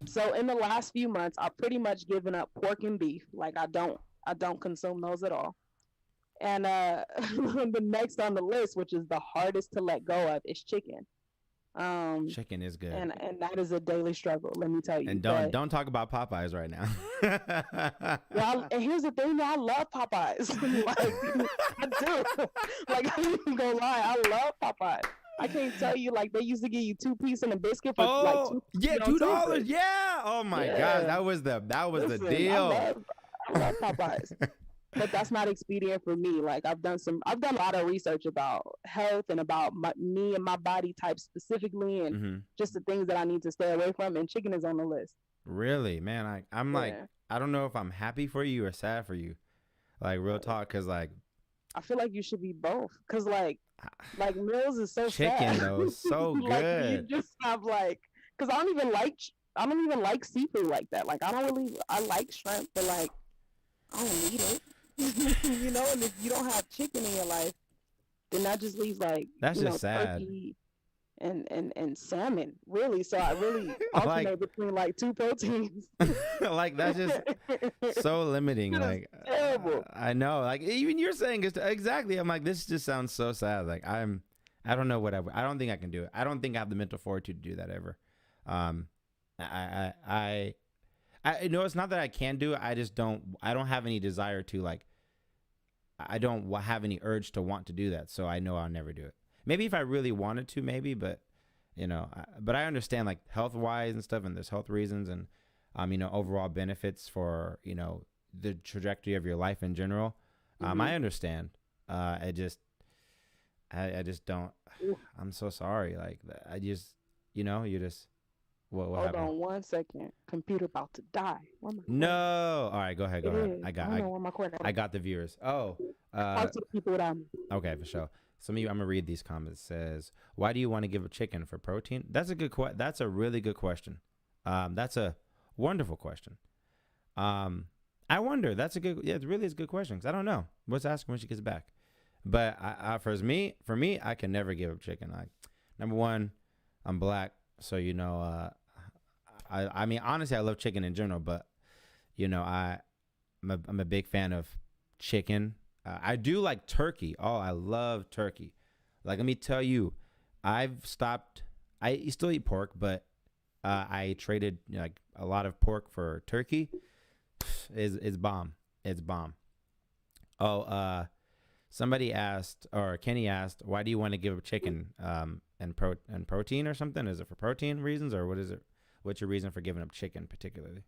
[SPEAKER 2] So in the last few months, I've pretty much given up pork and beef. Like I don't consume those at all. And the next on the list, which is the hardest to let go of, is chicken.
[SPEAKER 1] Chicken is good,
[SPEAKER 2] and that is a daily struggle, let me tell you.
[SPEAKER 1] And don't talk about Popeyes right now.
[SPEAKER 2] Well, and here's the thing, I love Popeyes. Like I do. Like I'm not even gonna lie, I love Popeyes. I can't tell you, like they used to give you 2 pieces and a biscuit for like
[SPEAKER 1] $2. Yeah. Oh my gosh, that was the deal.
[SPEAKER 2] I love Popeyes. But that's not expedient for me. Like I've done a lot of research about health and about me and my body type specifically, and just the things that I need to stay away from. And chicken is on the list.
[SPEAKER 1] Really, man. I'm like, I don't know if I'm happy for you or sad for you. Like real talk, because like
[SPEAKER 2] I feel like you should be both. Because like meals is so
[SPEAKER 1] chicken
[SPEAKER 2] sad.
[SPEAKER 1] Though, so good.
[SPEAKER 2] Like you just have like, because I don't even like seafood like that. Like I like shrimp, but like I don't need it. You know, and if you don't have chicken in your life, then that just leaves like sad. Turkey and salmon, really. So I really alternate between like 2 proteins.
[SPEAKER 1] Like that's just so limiting. Like
[SPEAKER 2] terrible.
[SPEAKER 1] I know. Like even you're saying it's exactly. I'm like, this just sounds so sad. Like I don't know what I don't think I can do it. I don't think I have the mental fortitude to do that ever. I know it's not that I can't do it. I don't have any desire to, like, I don't have any urge to want to do that. So I know I'll never do it. Maybe if I really wanted to, maybe, but you know, but I understand like health wise and stuff, and there's health reasons and, you know, overall benefits for, you know, the trajectory of your life in general. I understand. I just don't, I'm so sorry. Like I just, you know, you just, What
[SPEAKER 2] Hold
[SPEAKER 1] happened?
[SPEAKER 2] on 1 second. Computer about to die. Where am I
[SPEAKER 1] No.
[SPEAKER 2] recording?
[SPEAKER 1] All right, go ahead. Go
[SPEAKER 2] It
[SPEAKER 1] ahead.
[SPEAKER 2] is. I don't know where my recording.
[SPEAKER 1] I got the viewers. Oh.
[SPEAKER 2] Talk to the people without me.
[SPEAKER 1] Okay, for sure. Some of you, I'm gonna read these comments. It says, "Why do you want to give up chicken for protein?" That's a good That's a really good question. That's a wonderful question. I wonder. That's a good. Yeah, it really is a good question. 'Cause I don't know. Let's ask her when she gets back. But for me, I can never give up chicken. Like, number one, I'm black, so I mean, honestly, I love chicken in general, but I'm a big fan of chicken. I do like turkey. Oh, I love turkey. Like, let me tell you, I've stopped. I still eat pork, but I traded like a lot of pork for turkey. It's bomb. It's bomb. Oh, somebody asked, or Kenny asked, why do you want to give up chicken and protein or something? Is it for protein reasons, or what is it? What's your reason for giving up chicken particularly?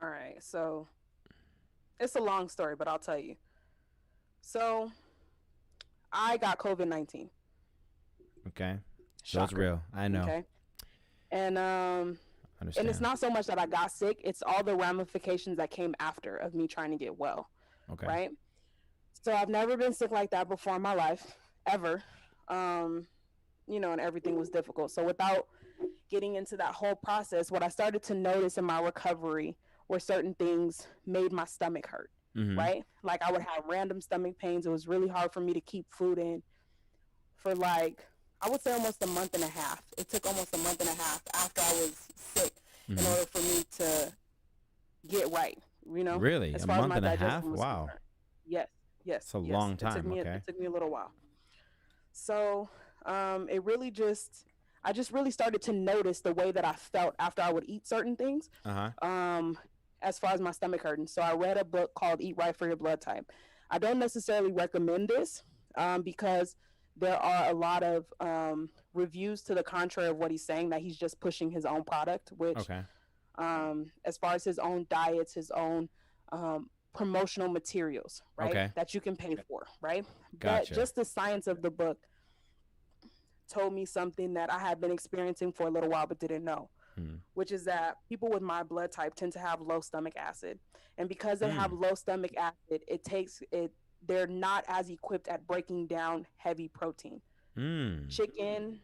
[SPEAKER 2] All right, so it's a long story, but I'll tell you. So I got COVID-19.
[SPEAKER 1] Okay. So it's real. I know.
[SPEAKER 2] Okay. And
[SPEAKER 1] Understand.
[SPEAKER 2] it's not so much that I got sick, it's all the ramifications that came after of me trying to get well.
[SPEAKER 1] Okay.
[SPEAKER 2] Right? So I've never been sick like that before in my life, ever. And everything was difficult. So without getting into that whole process, what I started to notice in my recovery were certain things made my stomach hurt, right? Like, I would have random stomach pains. It was really hard for me to keep food in for, like, I would say almost a month and a half. It took almost a month and a half after I was sick in order for me to get right,
[SPEAKER 1] Really? A month and a half? Wow.
[SPEAKER 2] Yes.
[SPEAKER 1] It's a long time.
[SPEAKER 2] It took me a little while. So it really I just really started to notice the way that I felt after I would eat certain things. As far as my stomach hurting. So I read a book called Eat Right for Your Blood Type. I don't necessarily recommend this because there are a lot of reviews to the contrary of what he's saying, that he's just pushing his own product, which as far as his own diets, his own promotional materials, right? That you can pay for, right?
[SPEAKER 1] Gotcha.
[SPEAKER 2] But just the science of the book told me something that I had been experiencing for a little while but didn't know. Which is that people with my blood type tend to have low stomach acid. And because they have low stomach acid, they're not as equipped at breaking down heavy protein. Chicken,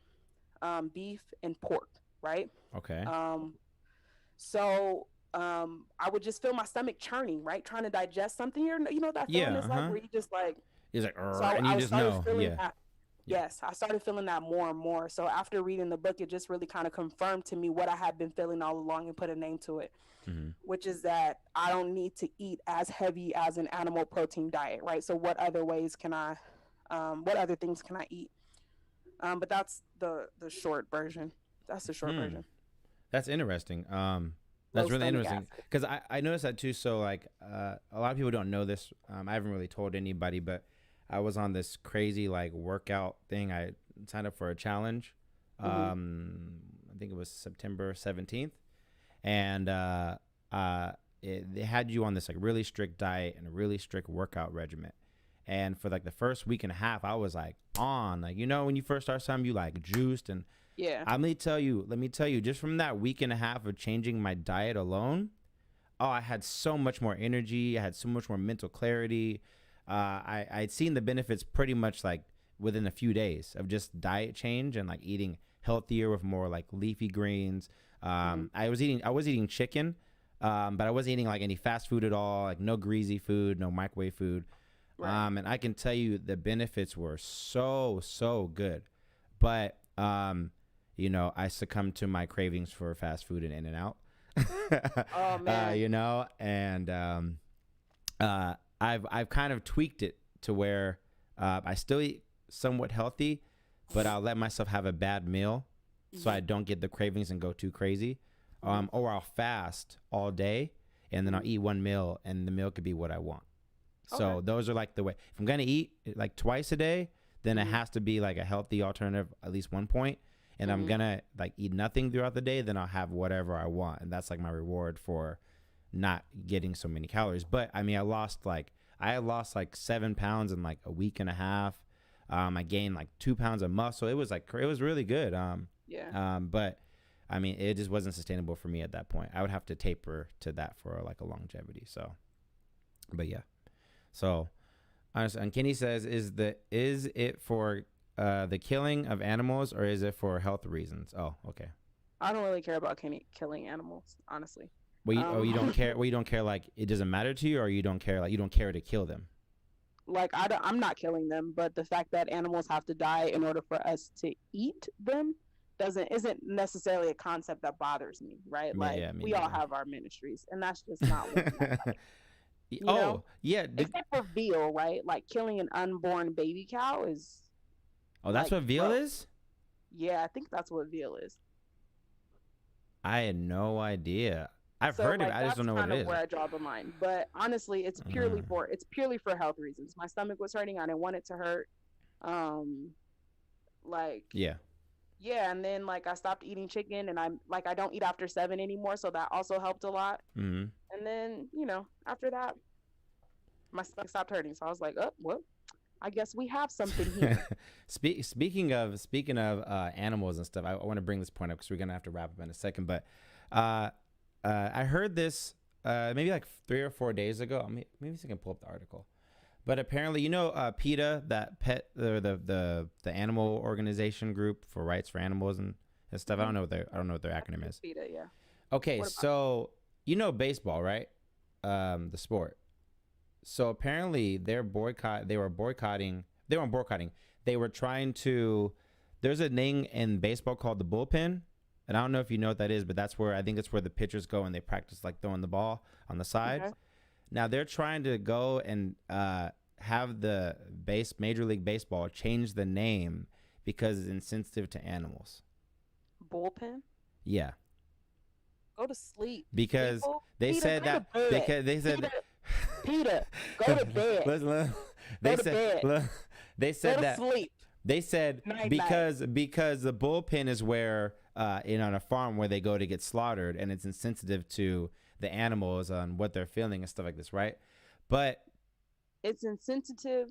[SPEAKER 2] beef, and pork, right?
[SPEAKER 1] Okay.
[SPEAKER 2] So I would just feel my stomach churning, right? Trying to digest something. You know that feeling is like where you just like...
[SPEAKER 1] He's like,
[SPEAKER 2] so
[SPEAKER 1] and you just know.
[SPEAKER 2] Yes, I started feeling that more and more. So after reading the book, it just really kind of confirmed to me what I had been feeling all along and put a name to it, which is that I don't need to eat as heavy as an animal protein diet, right? So what other things can I eat? But that's the short version. That's the short version.
[SPEAKER 1] That's interesting. That's really interesting because I noticed that too. So like a lot of people don't know this. I haven't really told anybody, but I was on this crazy like workout thing. I signed up for a challenge. I think it was September 17th. And they had you on this like really strict diet and a really strict workout regimen. And for like the first week and a half, I was like on, like, when you first start something, you like juiced. And let me tell you, just from that week and a half of changing my diet alone, I had so much more energy. I had so much more mental clarity. I'd seen the benefits pretty much like within a few days of just diet change and like eating healthier with more like leafy greens. I was eating chicken, but I wasn't eating like any fast food at all, like no greasy food, no microwave food. And I can tell you the benefits were so good. But, I succumbed to my cravings for fast food and In-N-Out.
[SPEAKER 2] Oh, man.
[SPEAKER 1] And I've kind of tweaked it to where I still eat somewhat healthy, but I'll let myself have a bad meal so I don't get the cravings and go too crazy. Or I'll fast all day and then I'll eat one meal and the meal could be what I want. So those are like the way. If I'm going to eat like twice a day, then it has to be like a healthy alternative at least one point. And I'm going to like eat nothing throughout the day, then I'll have whatever I want. And that's like my reward for not getting so many calories. But I mean, I lost like 7 pounds in like a week and a half. I gained like 2 pounds of muscle. It was really good. But I mean, it just wasn't sustainable for me at that point. I would have to taper to that for like a longevity. So, but yeah. So, honestly, and Kenny says, is it for the killing of animals or is it for health reasons? Oh, okay.
[SPEAKER 2] I don't really care about killing animals, honestly.
[SPEAKER 1] Well, you don't care. Well, you don't care. Like, it doesn't matter to you, or you don't care. Like, you don't care to kill them.
[SPEAKER 2] Like, I'm not killing them, but the fact that animals have to die in order for us to eat them isn't necessarily a concept that bothers me, right? Like, we all have our ministries, and that's just not what I like. You know?
[SPEAKER 1] Yeah.
[SPEAKER 2] Except for veal, right? Like, killing an unborn baby cow is.
[SPEAKER 1] Oh, that's like, what veal is?
[SPEAKER 2] Yeah, I think that's what veal is.
[SPEAKER 1] I had no idea. I've heard of it. I just don't know what it is. That's kind of
[SPEAKER 2] where I draw the line. But honestly, it's purely for health reasons. My stomach was hurting. I didn't want it to hurt. Yeah, and then like I stopped eating chicken, and I don't eat after 7 anymore, so that also helped a lot.
[SPEAKER 1] Mm-hmm.
[SPEAKER 2] And then after that, my stomach stopped hurting, so I was like, oh well, I guess we have something here.
[SPEAKER 1] Speaking of animals and stuff, I want to bring this point up because we're gonna have to wrap up in a second. But I heard this maybe like 3 or 4 days ago. Maybe I can pull up the article. But apparently, PETA, that the animal organization group for rights for animals and stuff. I don't know what their acronym is.
[SPEAKER 2] PETA, yeah.
[SPEAKER 1] Okay, so baseball, right? The sport. So apparently they weren't boycotting. They were trying to. There's a thing in baseball called the bullpen, and I don't know if you know what that is, but that's where the pitchers go and they practice like throwing the ball on the sides. Okay. Now they're trying to go and have the Major League Baseball change the name because it's insensitive to animals.
[SPEAKER 2] Bullpen?
[SPEAKER 1] Yeah.
[SPEAKER 2] Go to sleep.
[SPEAKER 1] Because people. They
[SPEAKER 2] Peter,
[SPEAKER 1] said that. They said.
[SPEAKER 2] Peter, go to bed.
[SPEAKER 1] They said that.
[SPEAKER 2] Sleep.
[SPEAKER 1] They said because the bullpen is where on a farm where they go to get slaughtered, and it's insensitive to the animals on what they're feeling and stuff like this, right? But
[SPEAKER 2] it's insensitive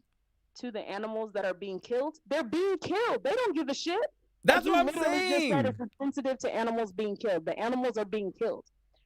[SPEAKER 2] to the animals that are being killed. They're being killed. They don't give a shit.
[SPEAKER 1] That's what I'm saying.
[SPEAKER 2] Just said it's insensitive to animals being killed. The animals are being killed,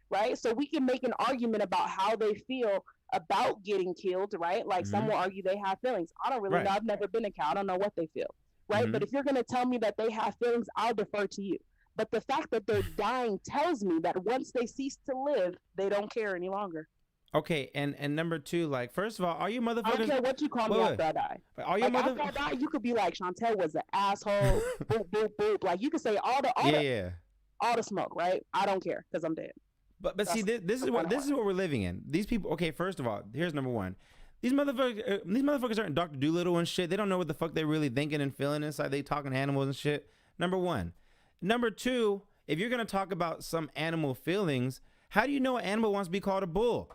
[SPEAKER 2] right? So we can make an argument about how they feel about getting killed, right? Like some will argue they have feelings. I don't really know. I've never been a cow. I don't know what they feel, right? But if you're going to tell me that they have feelings, I'll defer to you. But the fact that they're dying tells me that once they cease to live, they don't care any longer.
[SPEAKER 1] Okay, and number 2, like, first of all, are you motherfuckers?
[SPEAKER 2] I don't care what you call me after I die.
[SPEAKER 1] Are you
[SPEAKER 2] after I die, you could be like, Chantal was an asshole, boop, boop, boop. Like, you could say all the smoke, right? I don't care because I'm dead.
[SPEAKER 1] But see, this is what we're living in. These people, okay, first of all, here's number 1. These motherfuckers aren't Dr. Doolittle and shit. They don't know what the fuck they're really thinking and feeling inside. They talking animals and shit. Number 1. Number 2, if you're going to talk about some animal feelings, how do you know an animal wants to be called a bull?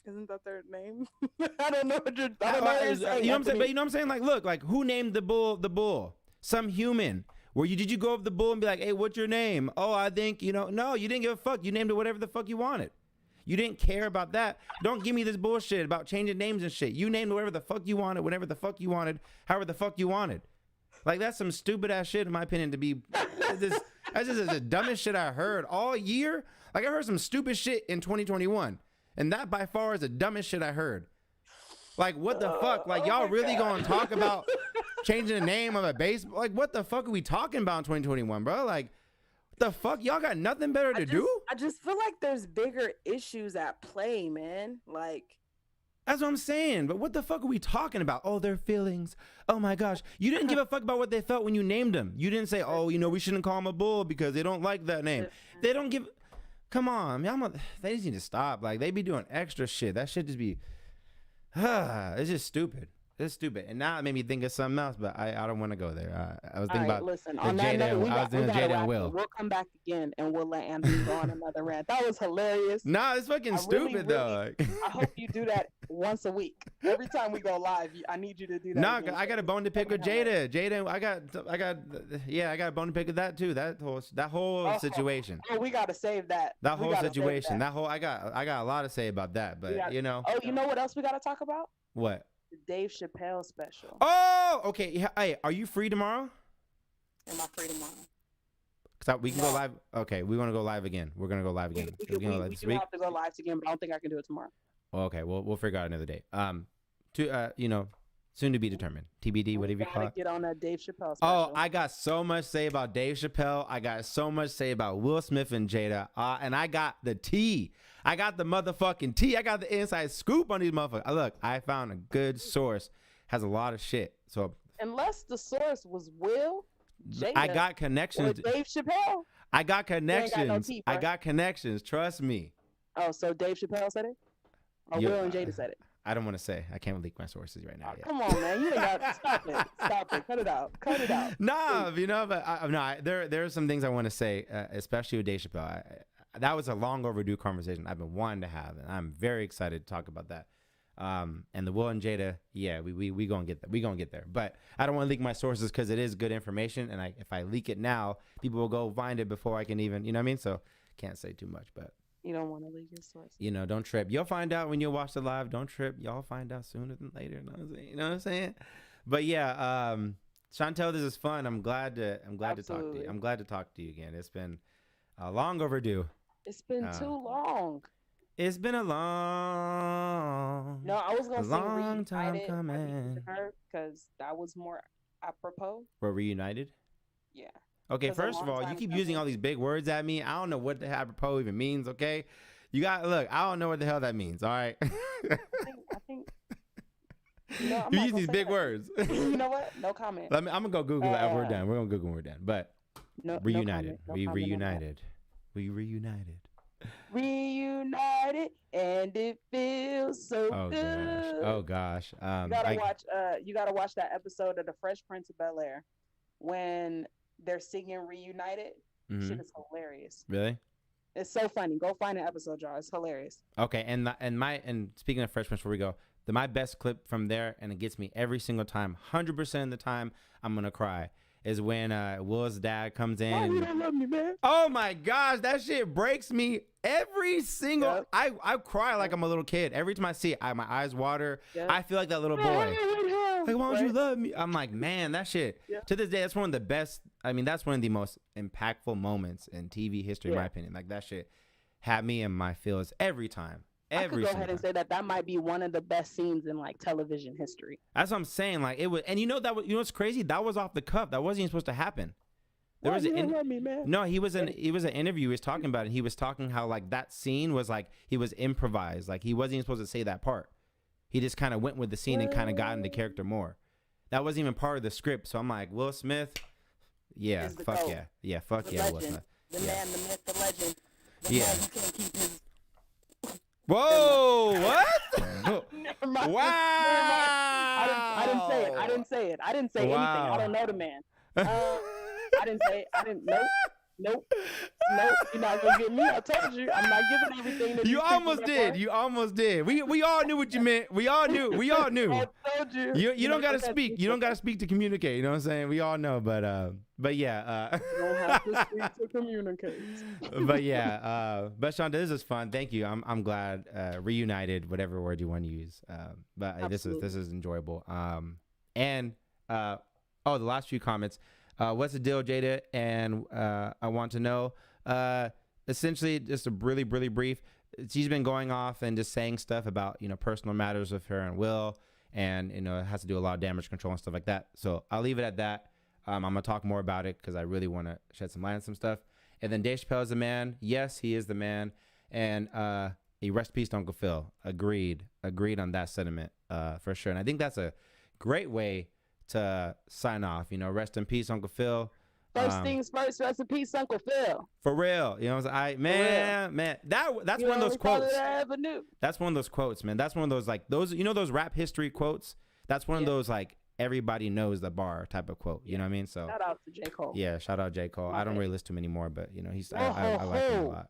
[SPEAKER 2] Isn't that their name? I don't know what you're saying.
[SPEAKER 1] You know what I'm saying? But you know what I'm saying? Like, look, like, who named the bull? Some human. Did you go up the bull and be like, hey, what's your name? Oh, I think, no, you didn't give a fuck. You named it whatever the fuck you wanted. You didn't care about that. Don't give me this bullshit about changing names and shit. You named whatever the fuck you wanted, whenever the fuck you wanted, however the fuck you wanted. Like, that's some stupid ass shit, in my opinion, to be. That's just the dumbest shit I heard all year. Like, I heard some stupid shit in 2021, and that by far is the dumbest shit I heard. Like, what the fuck? Like, y'all really gonna talk about changing the name of a baseball? Like, what the fuck are we talking about in 2021, bro? Like, what the fuck? Y'all got nothing better to do?
[SPEAKER 2] I just feel like there's bigger issues at play, man. Like.
[SPEAKER 1] That's what I'm saying. But what the fuck are we talking about? Oh, their feelings. Oh my gosh. You didn't give a fuck about what they felt when you named them. You didn't say, oh, we shouldn't call them a bull because they don't like that name. They don't give. Come on. They just need to stop. Like, they be doing extra shit. That shit just be. It's just stupid. It's stupid. And now it made me think of something else, but I don't want to go there. I was thinking about.
[SPEAKER 2] Listen, on that note, we'll come back again and we'll let Anthony go on another rant. That was hilarious.
[SPEAKER 1] Nah, it's fucking stupid though.
[SPEAKER 2] I hope you do that once a week. Every time we go live, I need you to do that.
[SPEAKER 1] Nah, I got a bone to pick with Jada. Jada, I got a bone to pick with that too. That whole situation.
[SPEAKER 2] Oh, we gotta save that.
[SPEAKER 1] That whole situation. I got a lot to say about that, but
[SPEAKER 2] Oh, you know what else we gotta talk about?
[SPEAKER 1] What?
[SPEAKER 2] The Dave Chappelle special.
[SPEAKER 1] Oh, okay. Hey, are you free tomorrow?
[SPEAKER 2] Am I free tomorrow?
[SPEAKER 1] Cause we can go live. Okay, we want to go live again. We're gonna go live again.
[SPEAKER 2] We do have to go live again, but I don't think I can do it tomorrow.
[SPEAKER 1] Well, okay, we'll figure out another day. Soon to be determined. TBD, whatever you call it.
[SPEAKER 2] Get on that Dave Chappelle special.
[SPEAKER 1] Oh, I got so much to say about Dave Chappelle. I got so much to say about Will Smith and Jada. And I got the tea. I got the motherfucking tea. I got the inside scoop on these motherfuckers. Look, I found a good source. Has a lot of shit. So
[SPEAKER 2] unless the source was Will, Jada,
[SPEAKER 1] I got connections.
[SPEAKER 2] Or Dave Chappelle.
[SPEAKER 1] I got connections.
[SPEAKER 2] Got no teeth, right?
[SPEAKER 1] I got connections. Trust me.
[SPEAKER 2] Oh, so Dave Chappelle said it? Or Will and Jada said it?
[SPEAKER 1] I don't want to say. I can't leak my sources right now.
[SPEAKER 2] Oh, come on, man. You ain't got stop it. Stop it. Cut it out. Cut it out.
[SPEAKER 1] Nah, but there are some things I want to say, especially with Dave Chappelle. That was a long overdue conversation I've been wanting to have, and I'm very excited to talk about that. And the Will and Jada, yeah, we gonna get there. We gonna get there. But I don't want to leak my sources because it is good information, and if I leak it now, people will go find it before I can even, you know what I mean? So can't say too much, but.
[SPEAKER 2] You don't want to leak your sources.
[SPEAKER 1] Don't trip. You'll find out when you watch the live. Don't trip. Y'all find out sooner than later. You know what I'm saying? But yeah, Chantal, this is fun. I'm glad to talk to you. I'm glad to talk to you again. It's been long overdue.
[SPEAKER 2] It's been too long.
[SPEAKER 1] It's been a long.
[SPEAKER 2] No, I was gonna say
[SPEAKER 1] long time coming.
[SPEAKER 2] Because that was more apropos.
[SPEAKER 1] We're reunited.
[SPEAKER 2] Yeah.
[SPEAKER 1] Okay, first of all, you keep using all these big words at me. I don't know what the hell apropos even means, okay? I don't know what the hell that means, all right?
[SPEAKER 2] I think
[SPEAKER 1] you use these big words.
[SPEAKER 2] You know what? No comment.
[SPEAKER 1] I'm going to go Google it after we're done. We're going to Google when we're done. But reunited. We reunited. Reunited, and it feels so good. Oh, gosh.
[SPEAKER 2] You gotta watch that episode of The Fresh Prince of Bel-Air when they're singing Reunited.
[SPEAKER 1] Mm-hmm.
[SPEAKER 2] Shit is hilarious.
[SPEAKER 1] Really?
[SPEAKER 2] It's so funny. Go find an episode, y'all. It's hilarious.
[SPEAKER 1] Okay, and speaking of Fresh Prince, before we go, my best clip from there, and it gets me every single time, 100% of the time, I'm gonna cry, is when Will's dad comes in.
[SPEAKER 2] Oh, you don't love me, man.
[SPEAKER 1] Oh my gosh, that shit breaks me every single.
[SPEAKER 2] Yep.
[SPEAKER 1] I cry like I'm a little kid every time I see it. My eyes water. Yep. I feel like that little boy. Like, why don't you love me? I'm like, man, that shit. Yeah. To this day, that's one of the best. I mean, that's one of the most impactful moments in TV history, in my opinion. Like, that shit had me in my feels every time.
[SPEAKER 2] I could go ahead and say that might be one of the best scenes in like television history.
[SPEAKER 1] That's what I'm saying. Like, it was, and what's crazy? That was off the cuff. That wasn't even supposed to happen. There was no, he was an interview. He was talking about it. He was talking how like that scene was like he was improvised. Like he wasn't even supposed to say that part. He just kind of went with the scene and kind of got into character more. That wasn't even part of the script. So I'm like, Will Smith, yeah, fuck yeah. Yeah, fuck yeah, Will Smith.
[SPEAKER 2] The man, the myth, the legend. The
[SPEAKER 1] man
[SPEAKER 2] who can't keep his...
[SPEAKER 1] Whoa, what?
[SPEAKER 2] Never mind.
[SPEAKER 1] Wow.
[SPEAKER 2] I didn't say it. I didn't say anything. I don't know the man. I didn't say it. Nope. You're not gonna get me. I told you. I'm not giving everything that
[SPEAKER 1] you almost did. You almost did. We all knew what you meant. We all knew.
[SPEAKER 2] I told you.
[SPEAKER 1] You don't gotta speak. You don't gotta speak to communicate. You know what I'm saying? We all know. But yeah.
[SPEAKER 2] You don't have to speak to communicate.
[SPEAKER 1] But yeah. But Chantal, this is fun. Thank you. I'm glad. Reunited, whatever word you want to use. But this is enjoyable. And the last few comments. What's the deal, Jada? And I want to know, essentially, just a really, really brief. She's been going off and just saying stuff about, personal matters with her and Will. And, it has to do a lot of damage control and stuff like that. So I'll leave it at that. I'm going to talk more about it because I really want to shed some light on some stuff. And then Dave Chappelle is the man. Yes, he is the man. And rest in peace to Uncle Phil. Agreed on that sentiment for sure. And I think that's a great way to sign off, rest in peace, Uncle Phil.
[SPEAKER 2] First things first, rest in peace, Uncle Phil.
[SPEAKER 1] For real, what I'm saying? Man, that's one of those quotes. That's one of those quotes, man. That's one of those those rap history quotes. That's one of those like everybody knows the bar type of quote. You know what I mean? So
[SPEAKER 2] shout out to J. Cole.
[SPEAKER 1] Yeah, shout out J. Cole. I don't really listen to him anymore, but he's I like him a lot.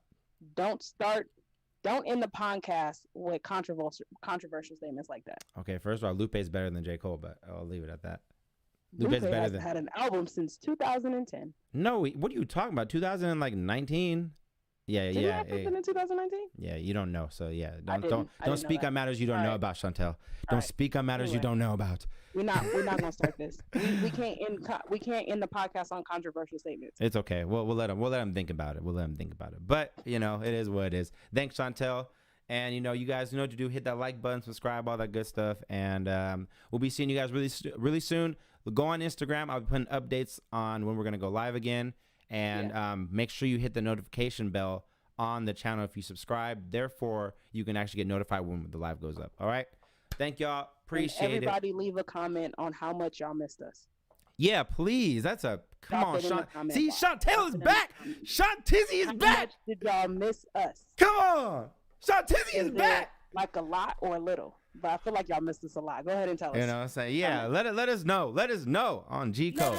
[SPEAKER 2] Don't end the podcast with controversial statements like that.
[SPEAKER 1] Okay, first of all, Lupe's better than J. Cole, but I'll leave it at that.
[SPEAKER 2] Lupe hasn't had an album since 2010.
[SPEAKER 1] No, what are you talking about? 2019? Yeah,
[SPEAKER 2] Didn't
[SPEAKER 1] yeah.
[SPEAKER 2] that happen in 2019?
[SPEAKER 1] Yeah, you don't know. So yeah,
[SPEAKER 2] I
[SPEAKER 1] don't
[SPEAKER 2] didn't
[SPEAKER 1] speak
[SPEAKER 2] know
[SPEAKER 1] on matters you don't know about, Chantal. Don't
[SPEAKER 2] right.
[SPEAKER 1] speak on matters you
[SPEAKER 2] Anyway.
[SPEAKER 1] don't know about.
[SPEAKER 2] We're not gonna start this. We can't end the podcast on controversial statements.
[SPEAKER 1] It's okay. We'll let them think about it. We'll let them think about it. But you know, it is what it is. Thanks, Chantal. And you know, you guys know what to do. Hit that like button, subscribe, all that good stuff. And we'll be seeing you guys really soon. Go on Instagram. I'll be putting updates on when we're gonna go live again. And make sure you hit the notification bell on the channel if you subscribe. Therefore, you can actually get notified when the live goes up. All right. Thank y'all. Appreciate it.
[SPEAKER 2] Everybody leave a comment on how much y'all missed us.
[SPEAKER 1] Yeah, please. Come
[SPEAKER 2] Drop
[SPEAKER 1] on,
[SPEAKER 2] it in
[SPEAKER 1] Sean.
[SPEAKER 2] the comment
[SPEAKER 1] See,
[SPEAKER 2] box.
[SPEAKER 1] Chantal is back. Shantizzy is
[SPEAKER 2] How
[SPEAKER 1] back.
[SPEAKER 2] much did y'all miss us?
[SPEAKER 1] Come on. Shantizzy is
[SPEAKER 2] it
[SPEAKER 1] back.
[SPEAKER 2] Like a lot or a little? But I feel like y'all missed us a lot. Go ahead and tell us.
[SPEAKER 1] You know what I'm saying? Yeah, let us know. Let us know on G Code.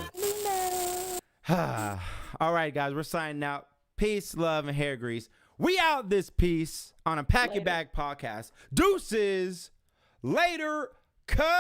[SPEAKER 1] All right, guys, we're signing out. Peace, love, and hair grease. We out this piece on Unpack Your Bag Podcast. Deuces. Later. Cut.